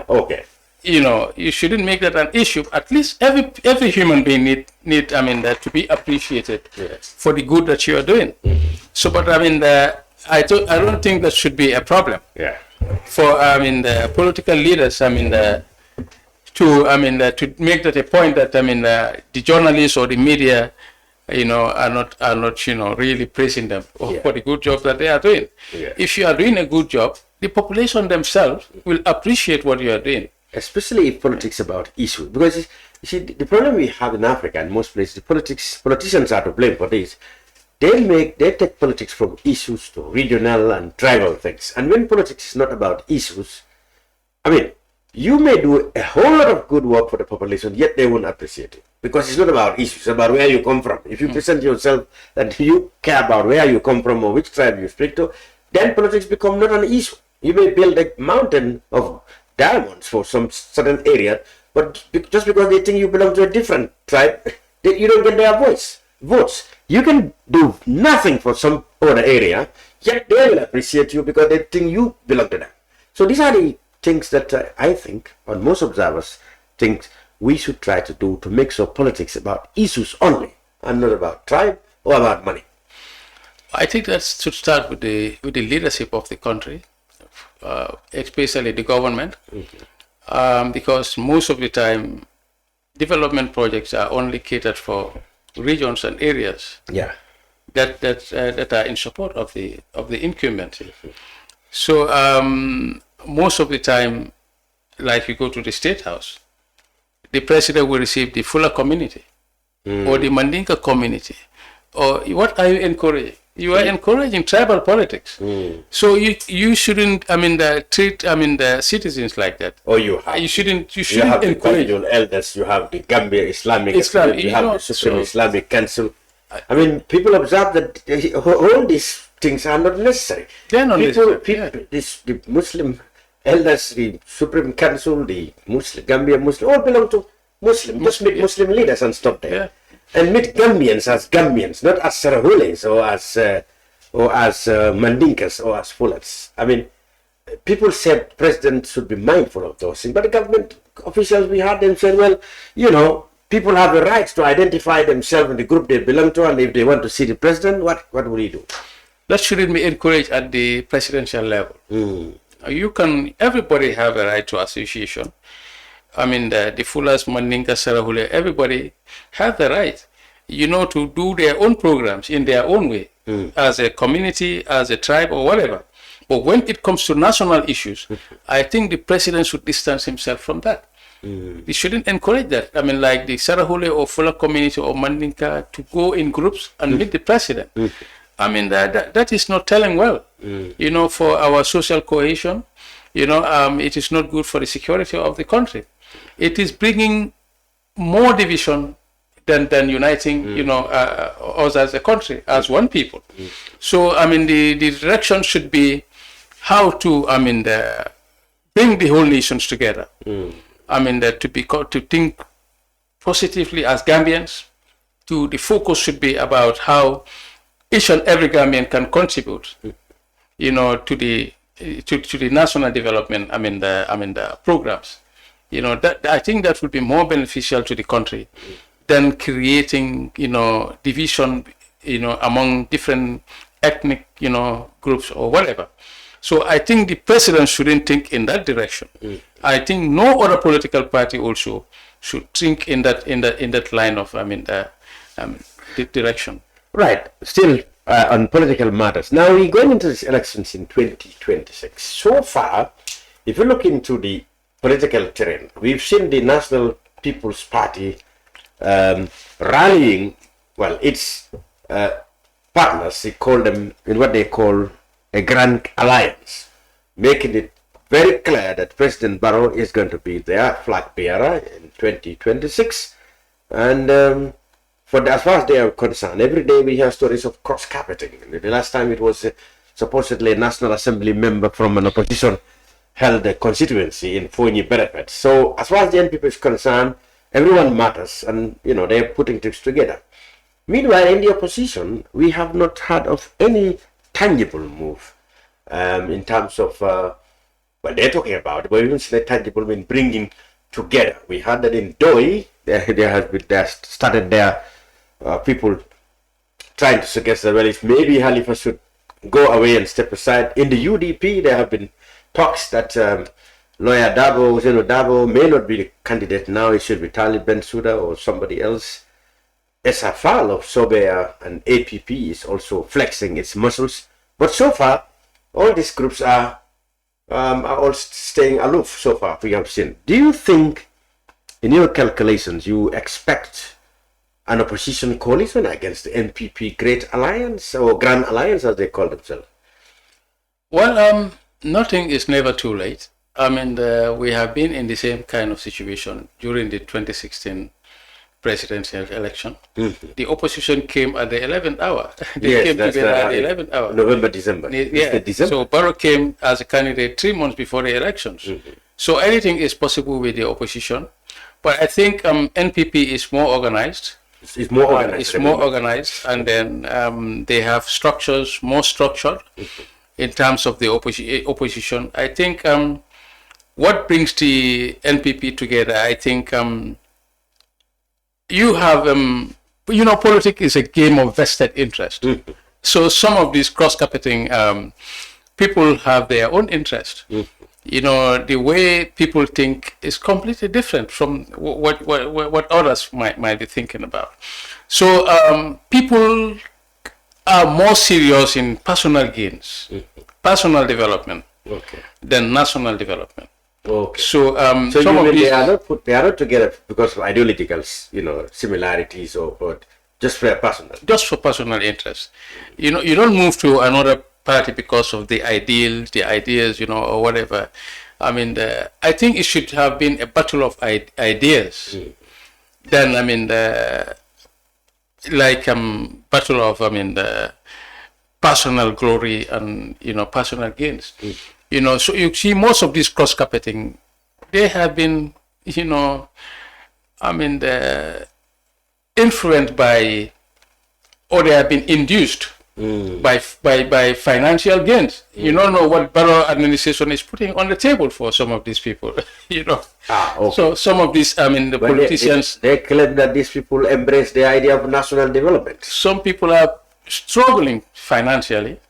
Okay. You shouldn't make that an issue. At least every human being need to be appreciated for the good that you are doing. So, but I don't think that should be a problem. Yeah. For the political leaders, to make that a point that the journalists or the media, are not really praising them for the good job that they are doing. Yeah. If you are doing a good job, the population themselves will appreciate what you are doing. Especially if politics about issues, because you see the problem we have in Africa and most places, politicians are to blame for this. They take politics from issues to regional and tribal things, and when politics is not about issues, you may do a whole lot of good work for the population, yet they won't appreciate it, because it's not about issues, it's about where you come from. If you present yourself that you care about where you come from or which tribe you speak to, then politics become not an issue. You may build a mountain of diamonds for some certain area, but just because they think you belong to a different tribe, you don't get their votes. You can do nothing for some other area, yet they will appreciate you because they think you belong to them. So these are the things that I think, and most observers think, we should try to do to make sure politics about issues only, and not about tribe or about money. I think that should start with the leadership of the country. Especially the government, because most of the time development projects are only catered for regions and areas that are in support of the incumbent. So most of the time, like you go to the State House, the president will receive the Fuller community or the Mandinka community. Or what are you encouraging? You are encouraging tribal politics. So you shouldn't treat the citizens like that. Or you shouldn't have encourage the elders, you have the Gambia you have the Supreme Islamic Council. People observe that all these things are not necessary. They are not necessary. The Muslim elders, the Supreme Council, the Gambia Muslim, all belong to Muslim. Just meet Muslim leaders and stop there. Yeah. And meet Gambians as Gambians, not as Sarahules or as Mandinkas or as Fullers. People said president should be mindful of those things, but the government officials, we heard them say, well, people have the right to identify themselves in the group they belong to, and if they want to see the president, what will he do? That shouldn't be encouraged at the presidential level. Everybody have a right to association. The Fullers, Mandinka, Sarahule, everybody have the right, to do their own programs in their own way, as a community, as a tribe, or whatever. But when it comes to national issues, I think the president should distance himself from that. He shouldn't encourage that. Like the Sarahule or Fuller community or Mandinka to go in groups and meet the president. That is not telling well, for our social cohesion. It is not good for the security of the country. It is bringing more division than uniting, us as a country, as one people. So, I mean, the direction should be how to, bring the whole nations together. I mean, to think positively as Gambians. The focus should be about how each and every Gambian can contribute, to the national development. The programs. That I think that would be more beneficial to the country than creating, division, among different ethnic, groups or whatever. So I think the president shouldn't think in that direction. I think no other political party also should think in that line of, the direction. Right. Still on political matters. Now we're going into these elections in 2026. So far, if you look into the political terrain, we've seen the National People's Party rallying, its partners, they call them in what they call a grand alliance, making it very clear that President Barrow is going to be their flag bearer in 2026. And as far as they are concerned, every day we hear stories of cross-carpeting. The last time it was supposedly a National Assembly member from an opposition held a constituency in Fonyi Berepet. So as far as the NPP is concerned, everyone matters, and they're putting things together. Meanwhile, in the opposition, we have not heard of any tangible move in terms of what they're talking about. But even say tangible in bringing together. We heard that in Doi, they started their people trying to suggest that if maybe Halifa should go away and step aside. In the UDP, there have been talks that lawyer Zeno Dabo may not be the candidate now. It should be Talib Bensouda or somebody else. SFL of Sobea and APP is also flexing its muscles. But so far, all these groups are all staying aloof so far, we have seen. Do you think, in your calculations, you expect an opposition coalition against the NPP Great Alliance or Grand Alliance, as they call themselves? Well, nothing is never too late. We have been in the same kind of situation during the 2016 presidential election. The opposition came at the 11th hour. They came together at the 11th hour. November, December. Yeah. December? So Barrow came as a candidate 3 months before the elections. So anything is possible with the opposition. But I think NPP is more organized. It's more organized. It's more organized, and then they have structures, more structured in terms of the opposition. I think what brings the NPP together, I think you have, politics is a game of vested interest. So some of these cross-carpeting people have their own interest. The way people think is completely different from what others might be thinking about. So people are more serious in personal gains, personal development, than national development. Okay. So, so some of these, they are not together because of ideological, similarities or just for personal interest. You don't move to another party because of the ideas, or whatever. I think it should have been a battle of ideas. Then, battle of, the personal glory and, personal gains. So you see most of these cross-carpeting, they have been, influenced by, or they have been induced by financial gains. You don't know what Barrow administration is putting on the table for some of these people, Okay. So some of these, the politicians... They claim that these people embrace the idea of national development. Some people are struggling financially.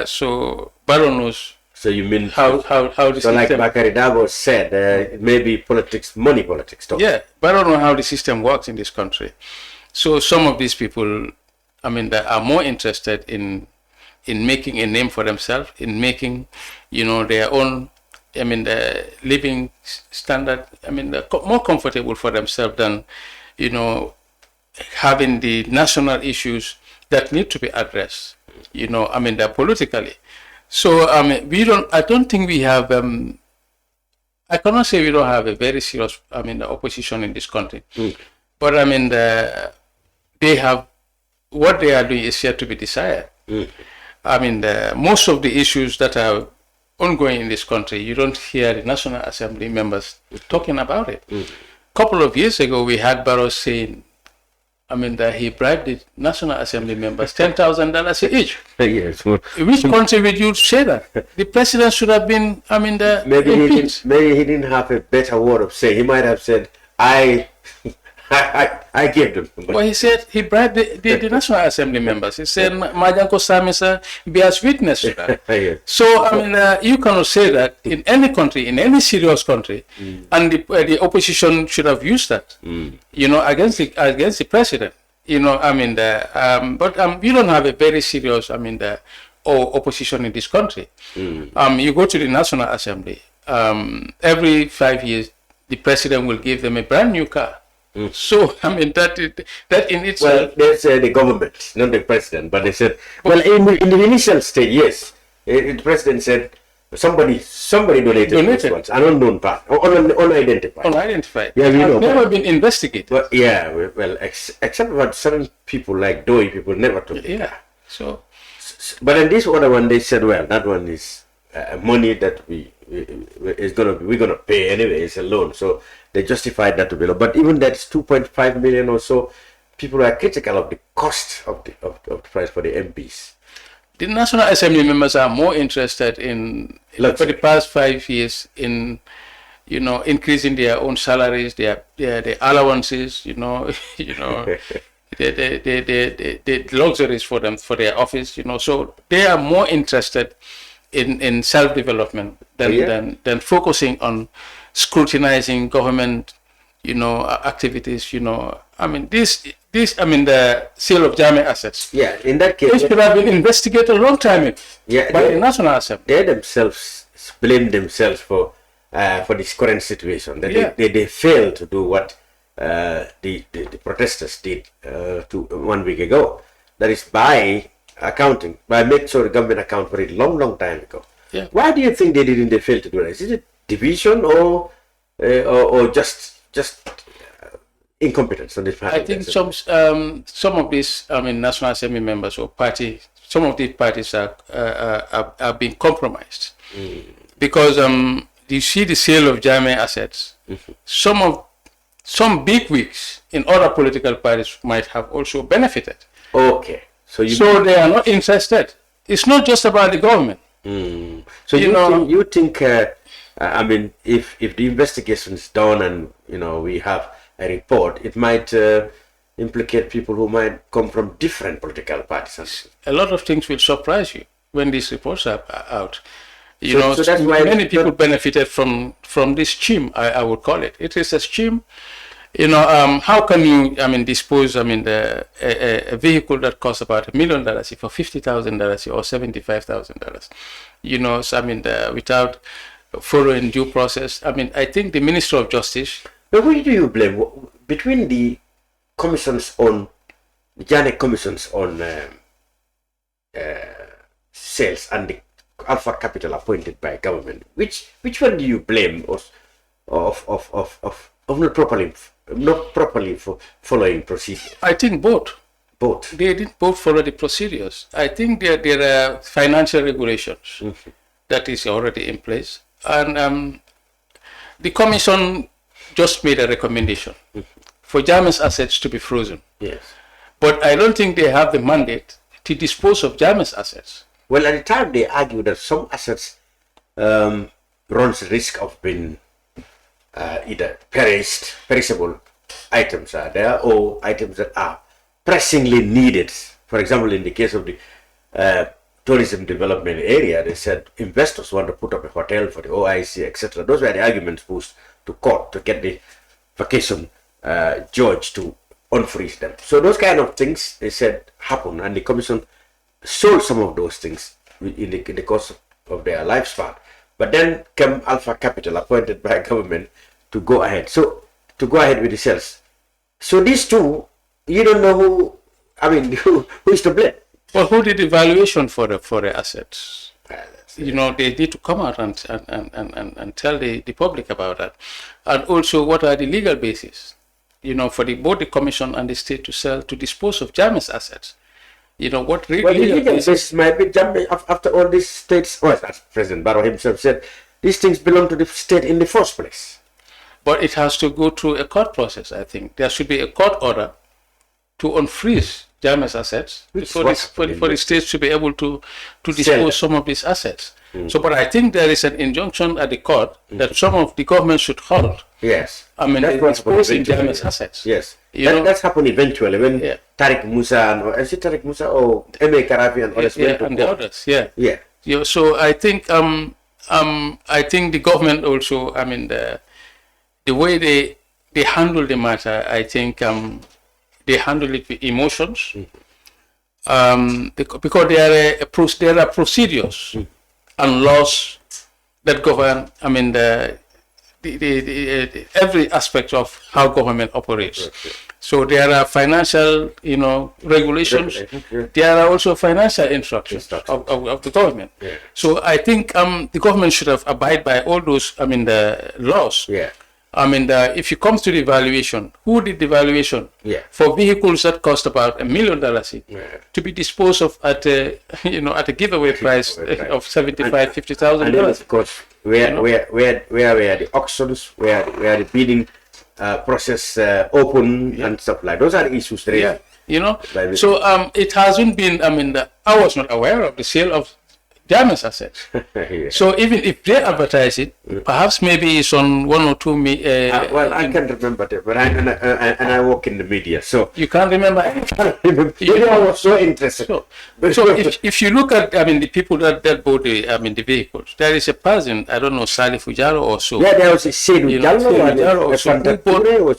So Barrow knows. So you mean how the system... like Bakari Dabo said, maybe politics, money politics. Yeah, Barrow knows how the system works in this country. So some of these people, they are more interested in making a name for themselves, in making, their own, living standard, more comfortable for themselves than, having the national issues that need to be addressed, politically. So I don't think we have I cannot say we don't have a very serious, the opposition in this country. But they have, what they are doing is yet to be decided. Most of the issues that are ongoing in this country, you don't hear the National Assembly members talking about it. A couple of years ago, we had Barrow saying, that he bribed the National Assembly members $10,000 each. Yes. Which country would you say that? The president should have been, maybe he didn't have a better word of saying. He might have said, I gave them. Well, he said he bribed the National Assembly members. He said, Majanko Samisa be as witness to that. Yes. So, you cannot say that in any country, in any serious country, and the opposition should have used that, against the president. But we don't have a very serious, opposition in this country. You go to the National Assembly, every 5 years, the president will give them a brand new car. So, that in itself... Well, they say the government, not the president, but they said, well, in the initial stage, yes, the president said somebody donated those ones, an unknown part, unidentified. Unidentified. Yeah, never been investigated. Well, except for certain people like Doi people never took it. Yeah, so... But in this other one, they said, well, that one is money that we're gonna pay anyway. It's a loan, so they justified that to be low. But even that's 2.5 million or so. People are critical of the cost of the price for the MPs. The National Assembly members are more interested for the past 5 years in, increasing their own salaries, their allowances, the luxuries for them, for their office, so they are more interested in self-development than focusing on scrutinizing government, activities, the sale of Jammeh assets. Yeah, in that case, this should have been investigated a long time ago by the National Assembly. They themselves blame themselves for this current situation. That they failed to do what the protesters did 1 week ago. That is by make sure the government account for it long time ago. Yeah. Why do you think they failed to do that? Is it division or just incompetence on this part? I think some of these National Assembly members or some of these parties are being compromised because you see the sale of Jammeh assets. Some big wigs in other political parties might have also benefited. Okay, so they are not interested. It's not just about the government. So you think if the investigation is done and we have a report, it might implicate people who might come from different political parties. A lot of things will surprise you when these reports are out. So that's why many people benefited from this scheme. I would call it. It is a scheme. How can you dispose a vehicle that costs about $1 million for $50,000 or $75,000? Without following due process. I think the Minister of Justice. But who do you blame between the commissions on the Janet commissions on sales and the Alpha Capital appointed by government? Which one do you blame of not properly following procedures? I think both. Both. They didn't both follow the procedures. I think there are financial regulations that is already in place, and the commission just made a recommendation for Jammeh's assets to be frozen. Yes. But I don't think they have the mandate to dispose of Jammeh's assets. Well, at the time they argued that some assets runs risk of being either perishable items are there, or items that are pressingly needed. For example, in the case of the tourism development area, they said investors want to put up a hotel for the OIC, etc. Those were the arguments pushed to court to get the vacation judge to unfreeze them. So those kind of things, they said, happen, and the commission sold some of those things in the course of their lifespan. But then came Alpha Capital, appointed by government, to go ahead. So to go ahead with the sales. So these two, you don't know who is to blame. Well, who did the valuation for the assets? You know, they need to come out and tell the public about that. And also, what are the legal bases, you know, for both the commission and the state to dispose of Jammeh's assets? You know, what really... Well, the legal basis might be Jammeh, after all these states, as President Barrow himself said, these things belong to the state in the first place. But it has to go through a court process, I think. There should be a court order to unfreeze Jammeh's assets for the states to be able to dispose some of these assets. So, but I think there is an injunction at the court that some of the government should halt. Yes. I mean, disposing Jammeh's assets. Yes. That's happened eventually when Tariq Musa, is it Tariq Musa or M.A. Karafi and others went to and court. the others, You know, so I think the government also, I mean, the way they handle the matter, I think they handle it with emotions, because there are procedures and laws that govern, I mean, every aspect of how government operates. So there are financial, you know, regulations. There are also financial instructions of the government. So I think the government should have abide by all those, I mean, the laws. I mean, if you come to the valuation, who did the valuation for vehicles that cost about $1 million to be disposed of at a giveaway price of $50,000? And then of course, where were the auctions, where the bidding process open and stuff like those are the issues there. You know, so it hasn't been. I mean, I was not aware of the sale of Jammeh's assets. So even if they advertise it, perhaps maybe it's on 1 or 2. Well, I can't remember that, but I work in the media, so you can't remember. I was so interested. So if you look at, I mean, the people that bought the vehicles, there is a person, I don't know, Sheriff Kijera or so. Yeah, there was a Sheriff Kijera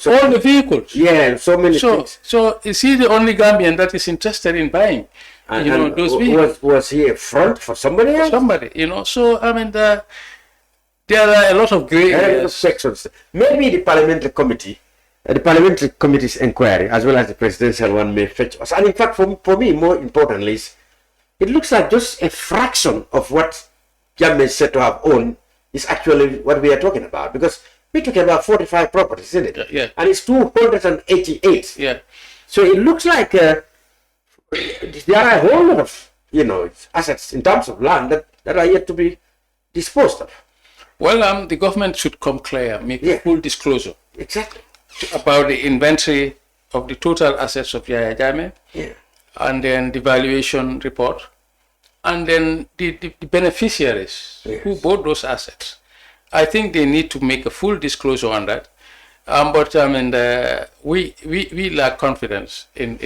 all the vehicles. Yeah, so many things. So is he the only Gambian that is interested in buying? And those vehicles? Was he a front for somebody else? Somebody, you know. So I mean, there are a lot of grey areas. Sections. Maybe the parliamentary committee's inquiry, as well as the presidential one, may fetch us. And in fact, for me, more importantly, it looks like just a fraction of what Jammeh is said to have owned is actually what we are talking about. Because we're talking about 45 properties, isn't it? Yeah. And it's 288. Yeah. So it looks like there are a whole lot of, you know, assets in terms of land that are yet to be disposed of. Well, the government should come clear, make full disclosure. Exactly. About the inventory of the total assets of Yahya Jammeh, and then the valuation report, and then the beneficiaries who bought those assets. I think they need to make a full disclosure on that. But I mean, we lack confidence in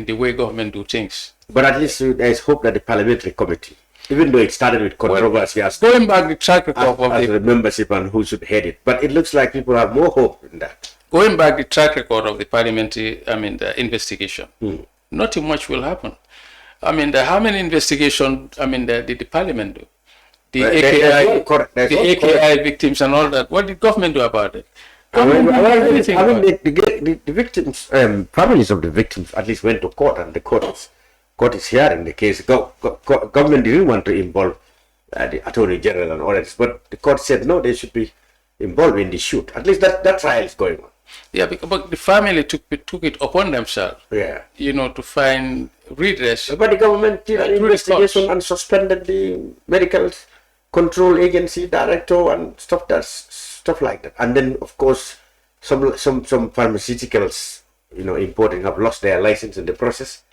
the way government do things. But at least there is hope that the parliamentary committee, even though it started with controversy, going back the track record of the membership and who should head it, but it looks like people have more hope in that. Going back the track record of the parliamentary, I mean, the investigation, nothing much will happen. I mean, how many investigations, I mean, did the parliament do? The AKI victims and all that. What did government do about it? The victims, families of the victims at least went to court, and the court is hearing the case. Government didn't want to involve the Attorney General and all that, but the court said no, they should be involved in the shoot. At least that trial is going on. Yeah, but the family took it upon themselves. You know, to find redress. But the government did an investigation and suspended the medical control agency director and stuff like that. And then, of course, some pharmaceuticals, you know, importing have lost their license in the process.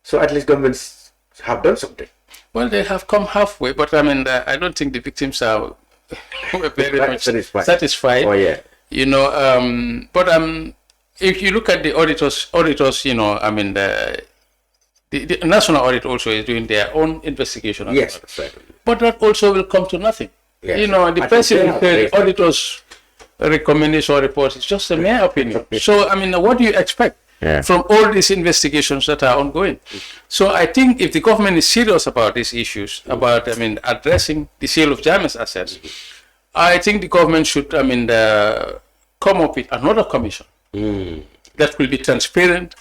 So at least governments have done something. Well, they have come halfway, but I mean, I don't think the victims are very much satisfied. Oh yeah. You know, but if you look at the auditors, you know, I mean, the national audit also is doing their own investigation. Yes, that's right. But that also will come to nothing. Yes. You know, the president said auditors' recommendation or reports is just a mere opinion. So, I mean, what do you expect from all these investigations that are ongoing? So, I think if the government is serious about these issues, about, I mean, addressing the sale of Jammeh's assets, I think the government should, I mean, come up with another commission that will be transparent.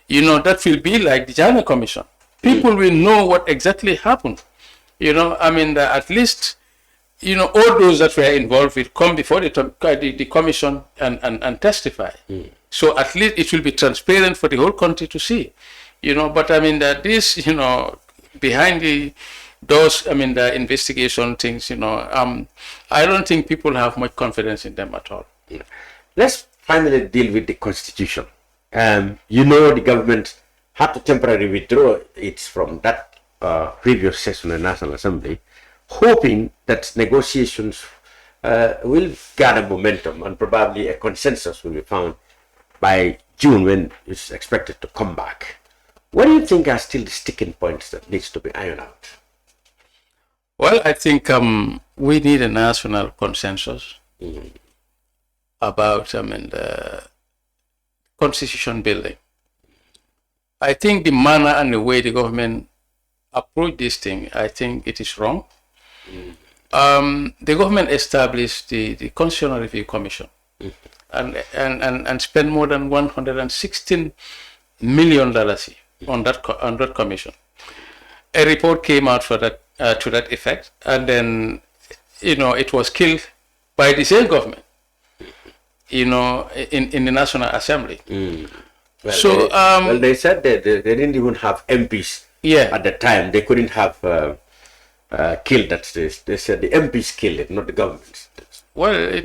You know, that will be like the Jammeh Commission. People will know what exactly happened. You know, I mean, at least, you know, all those that were involved will come before the commission and testify. So at least it will be transparent for the whole country to see, you know. But I mean, that this, you know, behind the doors, I mean, the investigation things, you know, I don't think people have much confidence in them at all. Let's finally deal with the constitution. You know, the government had to temporarily withdraw it from that previous session of the National Assembly, hoping that negotiations will gather momentum and probably a consensus will be found by June, when it's expected to come back. What do you think are still the sticking points that needs to be ironed out? Well, I think we need a national consensus about, I mean, the constitution building. I think the manner and the way the government approach this thing, I think it is wrong. The government established the Constitutional Review Commission and spent more than $116 million on that commission. A report came out for that to that effect, and then, you know, it was killed by the same government, you know, in the National Assembly. Well, So they said that they didn't even have MPs at the time. They couldn't have killed that. They said the MPs killed it, not the government. well,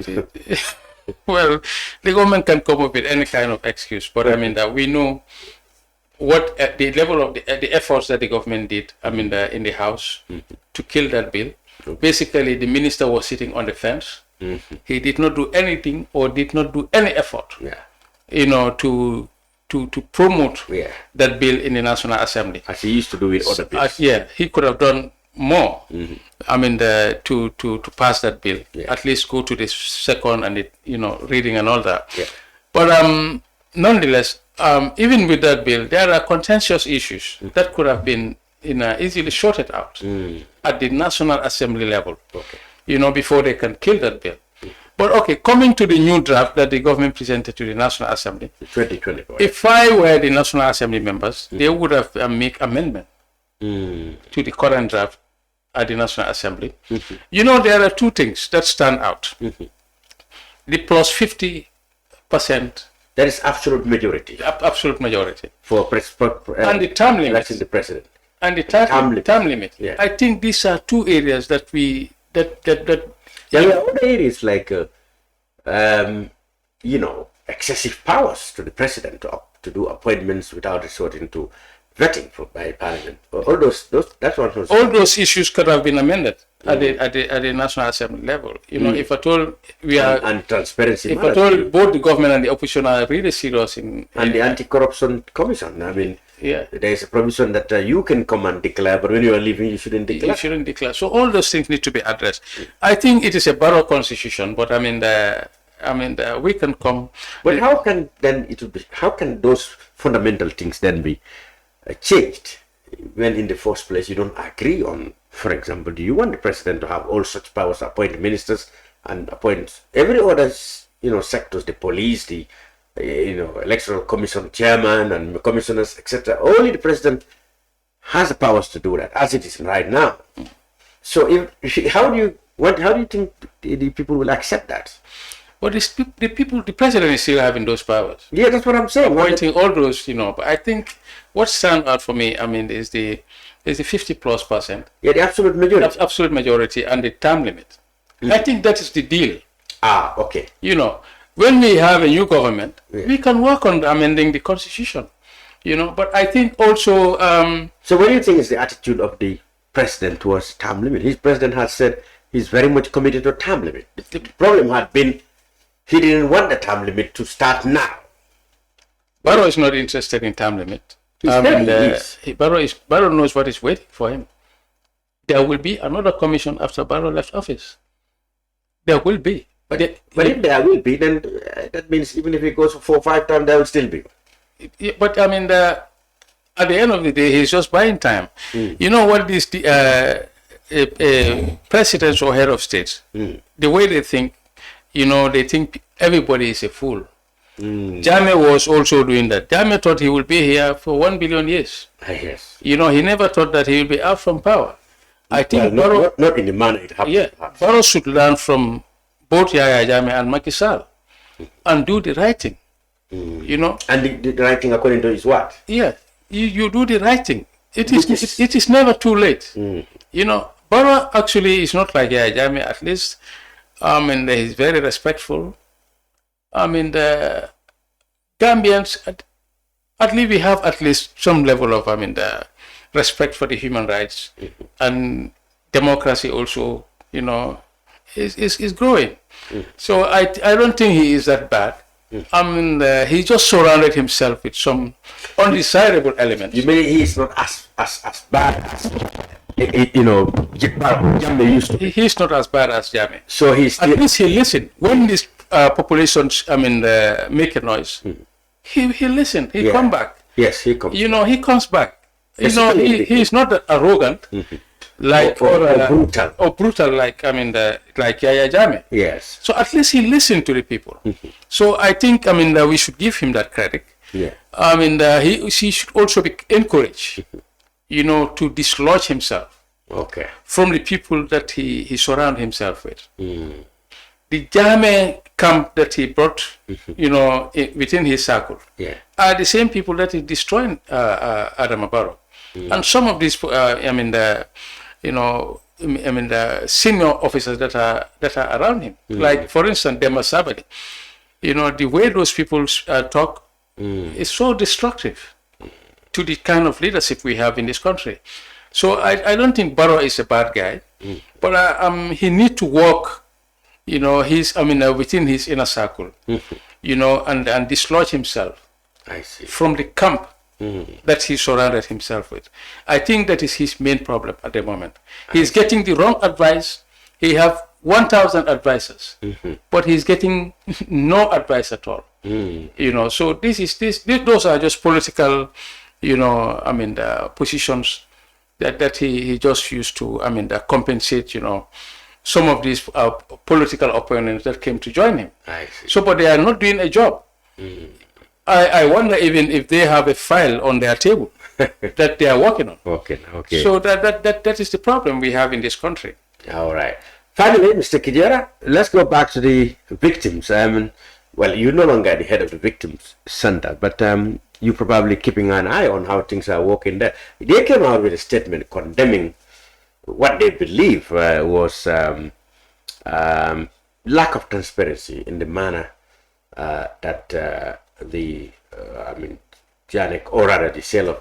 well, the government can come up with any kind of excuse, but I mean that we know what the level of the efforts that the government did, I mean, in the House to kill that bill. Basically, the minister was sitting on the fence. He did not do anything or did not do any effort, you know, to promote that bill in the National Assembly, as he used to do with other bills. He could have done more. I mean, to pass that bill, at least go to the second and you know, reading and all that. But nonetheless, even with that bill, there are contentious issues that could have been, you know, easily sorted out at the National Assembly level, you know, before they can kill that bill. But okay, coming to the new draft that the government presented to the National Assembly, 2024. if I were the National Assembly members, they would have make amendment to the current draft at the National Assembly. You know, there are two things that stand out. The plus 50%. That is absolute majority. Absolute majority. For and the term limit. Electing the president. And the term limit. I think these are two areas that we there are other areas like you know, excessive powers to the president to do appointments without resorting to vetting by Parliament. All those issues could have been amended at the National Assembly level. You know, if at all we are and transparency. If at all both the government and the opposition are really serious in the Anti-Corruption Commission. I mean, there is a provision that you can come and declare, but when you are leaving, you shouldn't declare. You shouldn't declare. So all those things need to be addressed. I think it is a borrowed constitution, but I mean, we can come. But how can then it will be? How can those fundamental things then be changed when in the first place you don't agree on? For example, do you want the president to have all such powers, appoint ministers and appoint every other, you know, sectors, the police, the you know, electoral commission chairman and commissioners, etc. Only the president has the powers to do that, as it is right now. So how do you think the people will accept that? But the president is still having those powers. Yeah, that's what I'm saying. Appointing all those, you know. But I think what stands out for me, I mean, is the 50+%. Yeah, the absolute majority. Absolute majority and the term limit. I think that is the deal. Okay. You know, when we have a new government, we can work on amending the constitution. You know, but I think also. So, what do you think is the attitude of the president towards term limit? His president has said he's very much committed to term limit. The problem had been he didn't want the term limit to start now. Barrow is not interested in term limit. Barrow knows what is waiting for him. There will be another commission after Barrow left office. There will be. But if there will be, then that means even if he goes for 4 or 5 times, there will still be. But I mean, at the end of the day, he's just buying time. You know what is the presidents or head of states, the way they think, you know, they think everybody is a fool. Jammeh was also doing that. Jammeh thought he would be here for 1 billion years. Yes. You know, he never thought that he will be out from power. I think not in the manner it happened. Yeah, Barrow should learn from both Yaya Jammeh and Macky Sall and do the right thing. You know. And the right thing according to is what? Yeah, you do the right thing. It is never too late. You know, Barrow actually is not like Yaya Jammeh. At least, he's very respectful. The Gambians, at least we have at least some level of, the respect for the human rights, and democracy also, you know, is growing. So I don't think he is that bad. He just surrounded himself with some undesirable elements. You mean he is not as bad as Jammeh used to be? He's not as bad as Jammeh. So he's at least he listened when these populations make a noise. He listened. He come back. Yes, he comes. You know, he comes back. You know, he is not arrogant, like or brutal, like like Yaya Jammeh. Yes. So at least he listened to the people. So I think we should give him that credit. Yeah. He should also be encouraged, you know, to dislodge himself. Okay. From the people that he surround himself with. The Jammeh camp that he brought, you know, within his circle, are the same people that he destroyed Adama Barrow. And some of these, the senior officers that are around him, like for instance, Dema Sabali, you know, the way those people talk is so destructive to the kind of leadership we have in this country. So I don't think Barrow is a bad guy, but he needs to work, you know, within his inner circle, you know, and dislodge himself from the camp that he surrounded himself with. I think that is his main problem at the moment. He's getting the wrong advice. He have 1,000 advisors, but he's getting no advice at all. You know, so those are just political, you know, the positions that he just used to, compensate, you know, some of these political opponents that came to join him. So, but they are not doing a job. I wonder even if they have a file on their table that they are working on. Okay. So that is the problem we have in this country. All right. Finally, Mr. Kijera, let's go back to the victims. Well, you're no longer the head of the victims center, but you're probably keeping an eye on how things are working there. They came out with a statement condemning what they believe was lack of transparency in the manner that Janek, or rather the sale of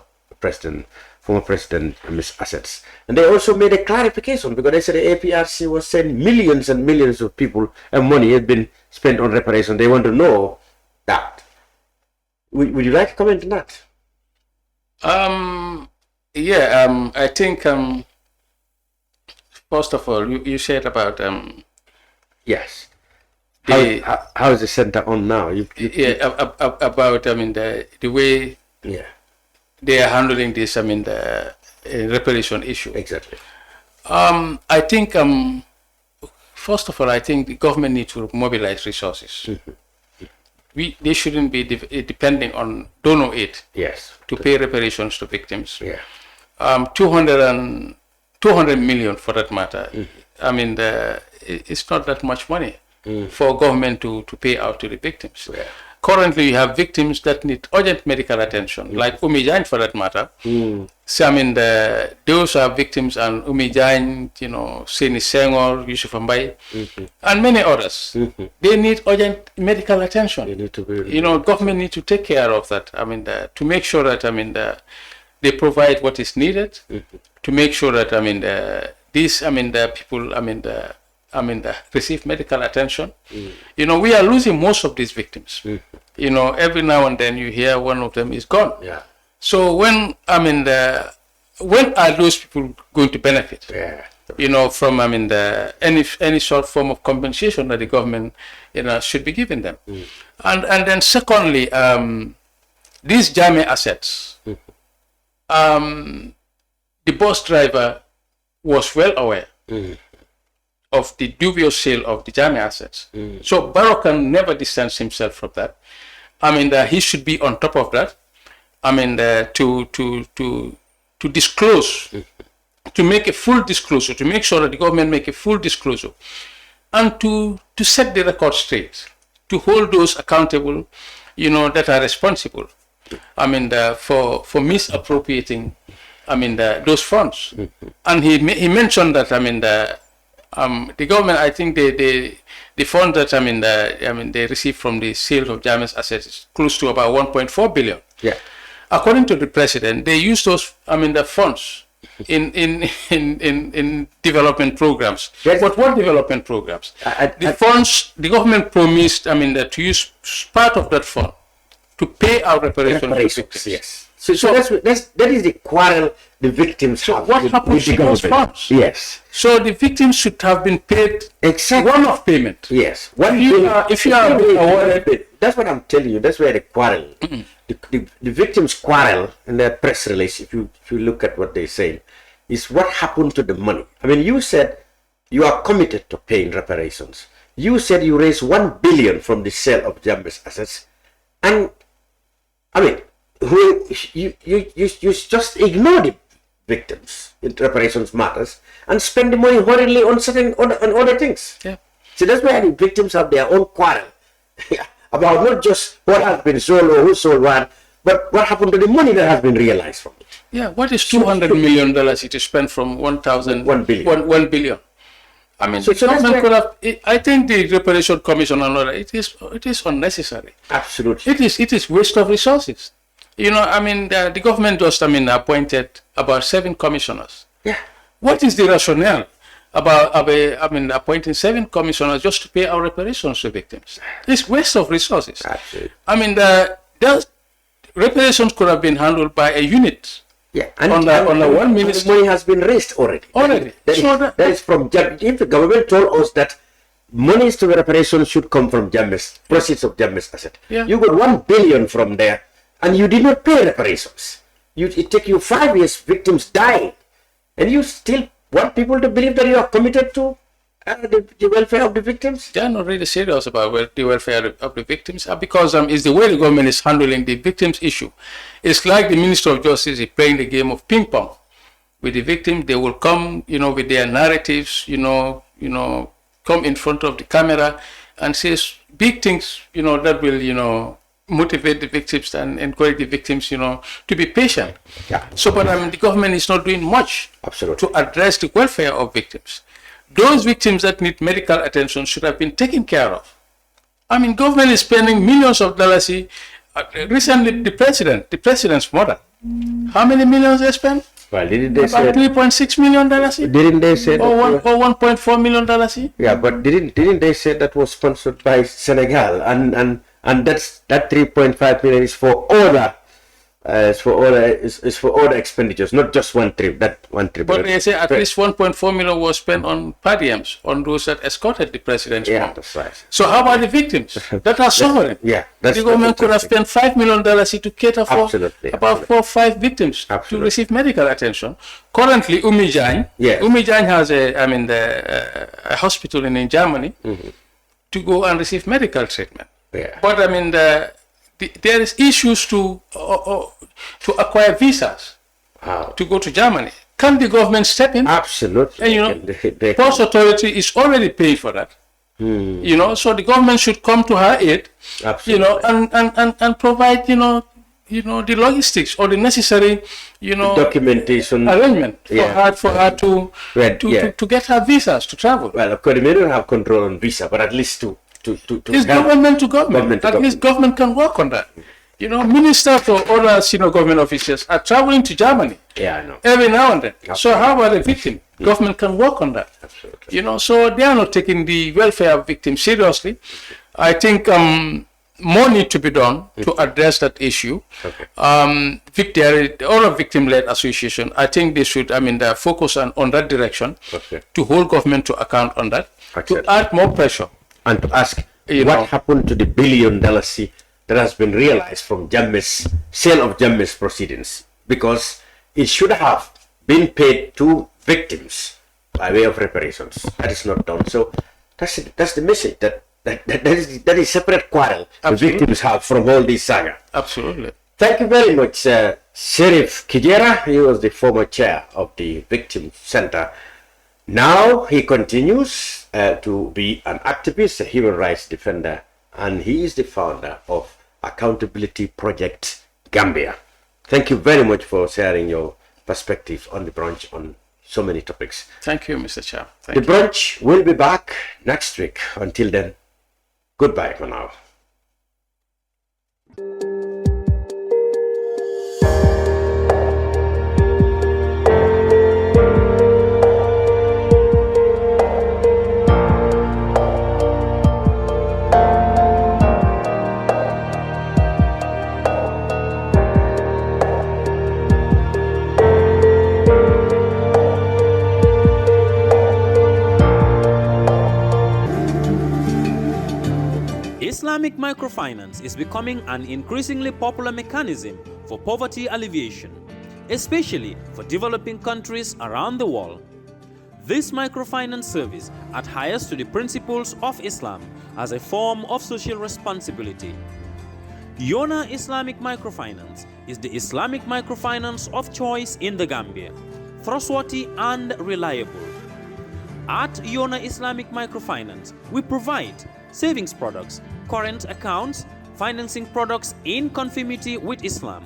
former President Ms. assets. And they also made a clarification because they said the APRC was saying millions and millions of people and money had been spent on reparation. They want to know that. Would you like to comment on that? I think first of all, you said about yes. How is the center on now? About the way they are handling this. The reparation issue. Exactly. I think first of all, I think the government needs to mobilize resources. They shouldn't be depending on donor aid. Yes. To pay reparations to victims. Yeah. 200 million for that matter. It's not that much money for government to pay out to the victims. Yeah. Currently, you have victims that need urgent medical attention, like Umi Jain for that matter. So, those are victims, and Umi Jain, you know, Seni Senghor, Yusuf Mbai, and many others. They need urgent medical attention. They need to be, you know, government need to take care of that. To make sure that they provide what is needed. To make sure that these people receive medical attention. You know, we are losing most of these victims. You know, every now and then you hear one of them is gone. Yeah. So when when are those people going to benefit? Yeah. You know, from any sort of form of compensation that the government, you know, should be giving them. And then secondly, these Jammeh assets. The bus driver was well aware of the dubious sale of the Jammeh assets. So Barrow can never distance himself from that. He should be on top of that. To disclose to make a full disclosure, to make sure that the government make a full disclosure, and to set the record straight, to hold those accountable, that are responsible, for misappropriating, those funds. And he mentioned that, the government, I think the fund that, they received from the sale of Jammeh's assets is close to about 1.4 billion. Yeah. According to the president, they use those, the funds in development programs. Yes. But what development programs? The funds, the government promised, that to use part of that fund to pay out reparations. Yes. So that is the quarrel the victims have. What happens to those funds? Yes. So the victims should have been paid Exactly. one-off payment. Yes. If you are awarded, that's what I'm telling you. That's where the quarrel, the victims quarrel in their press release. If you look at what they say, is what happened to the money. You said you are committed to paying reparations. You said you raised 1 billion from the sale of Jammeh's assets, and you just ignore the victims in reparations matters and spend the money hurriedly on other things. Yeah. So that's why the victims have their own quarrel about not just what has been sold or who sold what, but what happened to the money that has been realized from it. Yeah, what is $200 million to spend from 1 billion? 1 billion. So government could have, I think the Reparation Commission and all that, it is unnecessary. Absolutely. It is waste of resources. The government just, appointed about 7 commissioners. Yeah. What is the rationale about, appointing 7 commissioners just to pay our reparations to victims? It's waste of resources. Absolutely. The reparations could have been handled by a unit. Yeah, on the one minister. The money has been raised already. That is from if the government told us that monies to reparations should come from Jammeh's proceeds of Jammeh's asset. Yeah. You got 1 billion from there, and you did not pay reparations. It took you 5 years, victims died, and you still want people to believe that you are committed to the welfare of the victims? They are not really serious about the welfare of the victims because it's the way the government is handling the victims issue. It's like the Minister of Justice is playing the game of ping pong with the victim. They will come, with their narratives, come in front of the camera and say big things, that will, motivate the victims and encourage the victims, to be patient. Yeah. So, but the government is not doing much Absolutely. to address the welfare of victims. Those victims that need medical attention should have been taken care of. Government is spending millions of dollars. Recently, the president's mother, how many millions they spent? Well, didn't they About say $3.6 million? Didn't they say or $1.4 million? Yeah, but didn't they say that was sponsored by Senegal and that 3.5 million is for other is for other expenditures, not just one trip. But they say at least 1.4 million was spent on per diems, on those that escorted the president's mom. That's right. So how about the victims that are suffering? Yeah, the government could have spent $5 million to cater for about 4 or 5 victims to receive medical attention. Currently, Umi Jane has a hospital in Germany to go and receive medical treatment. Yeah. But there is issues to acquire visas to go to Germany. Can the government step in? Absolutely. And Post Authority is already paying for that. So the government should come to her aid. Absolutely. And provide the logistics or the necessary documentation arrangement for her to get her visas to travel. Well, of course, they don't have control on visa, but at least to it's government to government. At least government can work on that. Ministers or other government officials are traveling to Germany. Yeah, I know. Every now and then. Absolutely. So how about the victim? Government can work on that. Absolutely. So they are not taking the welfare of victims seriously. I think more need to be done to address that issue. Okay. All of victim-led association, I think they should, focus on that direction to hold government to account on that, to add more pressure. And to ask what happened to the $1 billion that has been realized from Jammeh's sale of Jammeh's proceedings, because it should have been paid to victims by way of reparations. That is not done. So that's the message that is separate quarrel the victims have from all this saga. Absolutely. Thank you very much, Sheriff Kijera, he was the former chair of the Victim Center. Now he continues to be an activist, a human rights defender, and he is the founder of Accountability Project Gambia. Thank you very much for sharing your perspective on the brunch on so many topics. Thank you, Mr. Chair. The brunch will be back next week. Until then, goodbye for now. Islamic microfinance is becoming an increasingly popular mechanism for poverty alleviation, especially for developing countries around the world. This microfinance service adheres to the principles of Islam as a form of social responsibility. Yona Islamic Microfinance is the Islamic microfinance of choice in the Gambia, trustworthy and reliable. At Yona Islamic Microfinance, we provide savings products, current accounts, financing products in conformity with Islam.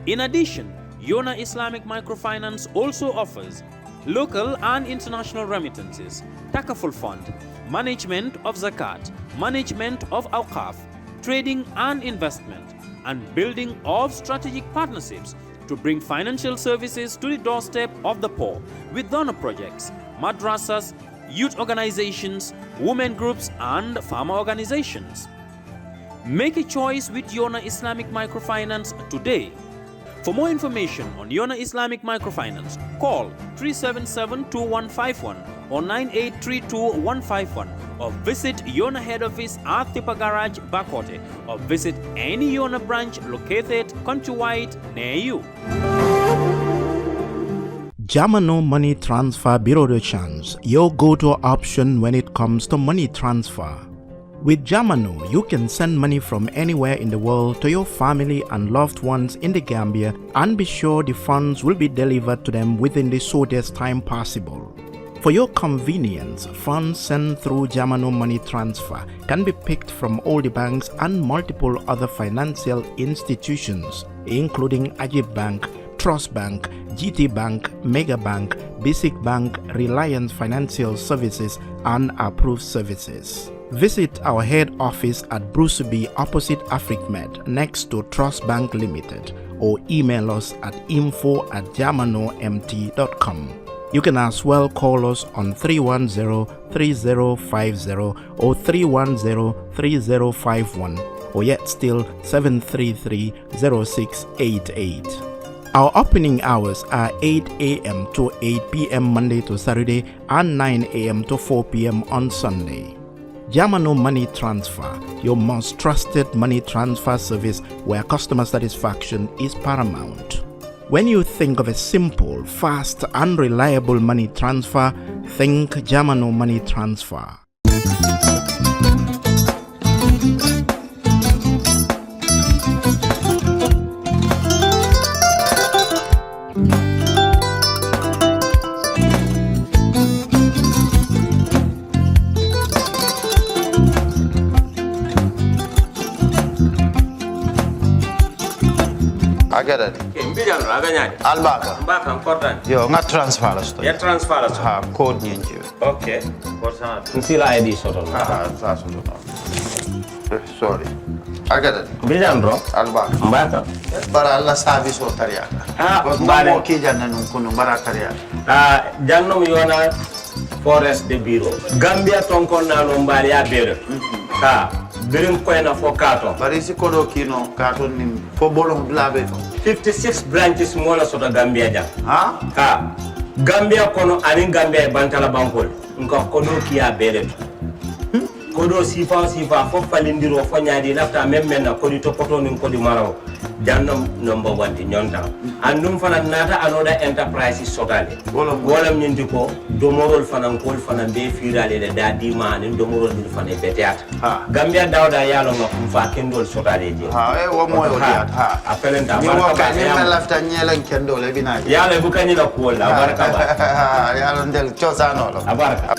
In addition, Yona Islamic Microfinance also offers local and international remittances, takaful fund, management of zakat, management of awqaf, trading and investment, and building of strategic partnerships to bring financial services to the doorstep of the poor with donor projects, madrasas, youth organizations, women groups, and farmer organizations. Make a choice with Yona Islamic Microfinance today. For more information on Yona Islamic Microfinance, call 377-2151 or 9832-151 or visit Yona head office at Tipa Garage, Bakote, or visit any Yona branch located countrywide near you. Jamano Money Transfer Bureau de Change, your go-to option when it comes to money transfer. With Jamano, you can send money from anywhere in the world to your family and loved ones in the Gambia and be sure the funds will be delivered to them within the shortest time possible. For your convenience, funds sent through Jamano Money Transfer can be picked from all the banks and multiple other financial institutions, including Ajib Bank, Trust Bank, GT Bank, Mega Bank, Basic Bank, Reliance Financial Services, and Approved Services. Visit our head office at Bruceby opposite AfricMed next to Trust Bank Limited or email us at info@jamanomt.com. You can as well call us on 310-3050 or 310-3051 or yet still 733-0688. Our opening hours are 8 a.m. to 8 p.m. Monday to Saturday and 9 a.m. to 4 p.m. on Sunday. Jamano Money Transfer, your most trusted money transfer service where customer satisfaction is paramount. When you think of a simple, fast, and reliable money transfer, think Jamano Money Transfer. Agada. Mbijan aganyadi. Albaka. Mbaka important. Yo, nga transfer la sto. Ya transfer la sto. Ha, code nyingi. Okay. Korsa. Nsila ID soto. Ah, saso no. Sorry. Agada. Mbijan bro. Albaka. Mbaka. Bara alla service o tariaka. Mbale. Mo ki janna nun kunu bara tariaka. Jannom yona forest de bureau. Gambia tonkon na no mbali ya bere. Birim koyna fo kato. Bari si kodo kino kato ni fo bolong blabe. 56 branches mola soto Gambia jam. Ha? Gambia kono anin Gambia bantala bankol. Nka kodo kiya bere. Kodo sifa fo falindiro fo nyaadi lafta memmen na kodi topoto nin kodi maraw. Jannom number 1 di nyonta andum fana nata anoda enterprise sotale wolam nyindi ko domorol fana kol fana be firale le dadi man domorol dil fana beteat Gambia dawda yalo ngam fa kendol sotale je wo moyo diat apelenta ni wo ka ni na lafta nyelen kendol bina yalo bu kanyi la ko la baraka ba yalo ndel chosano lo abaraka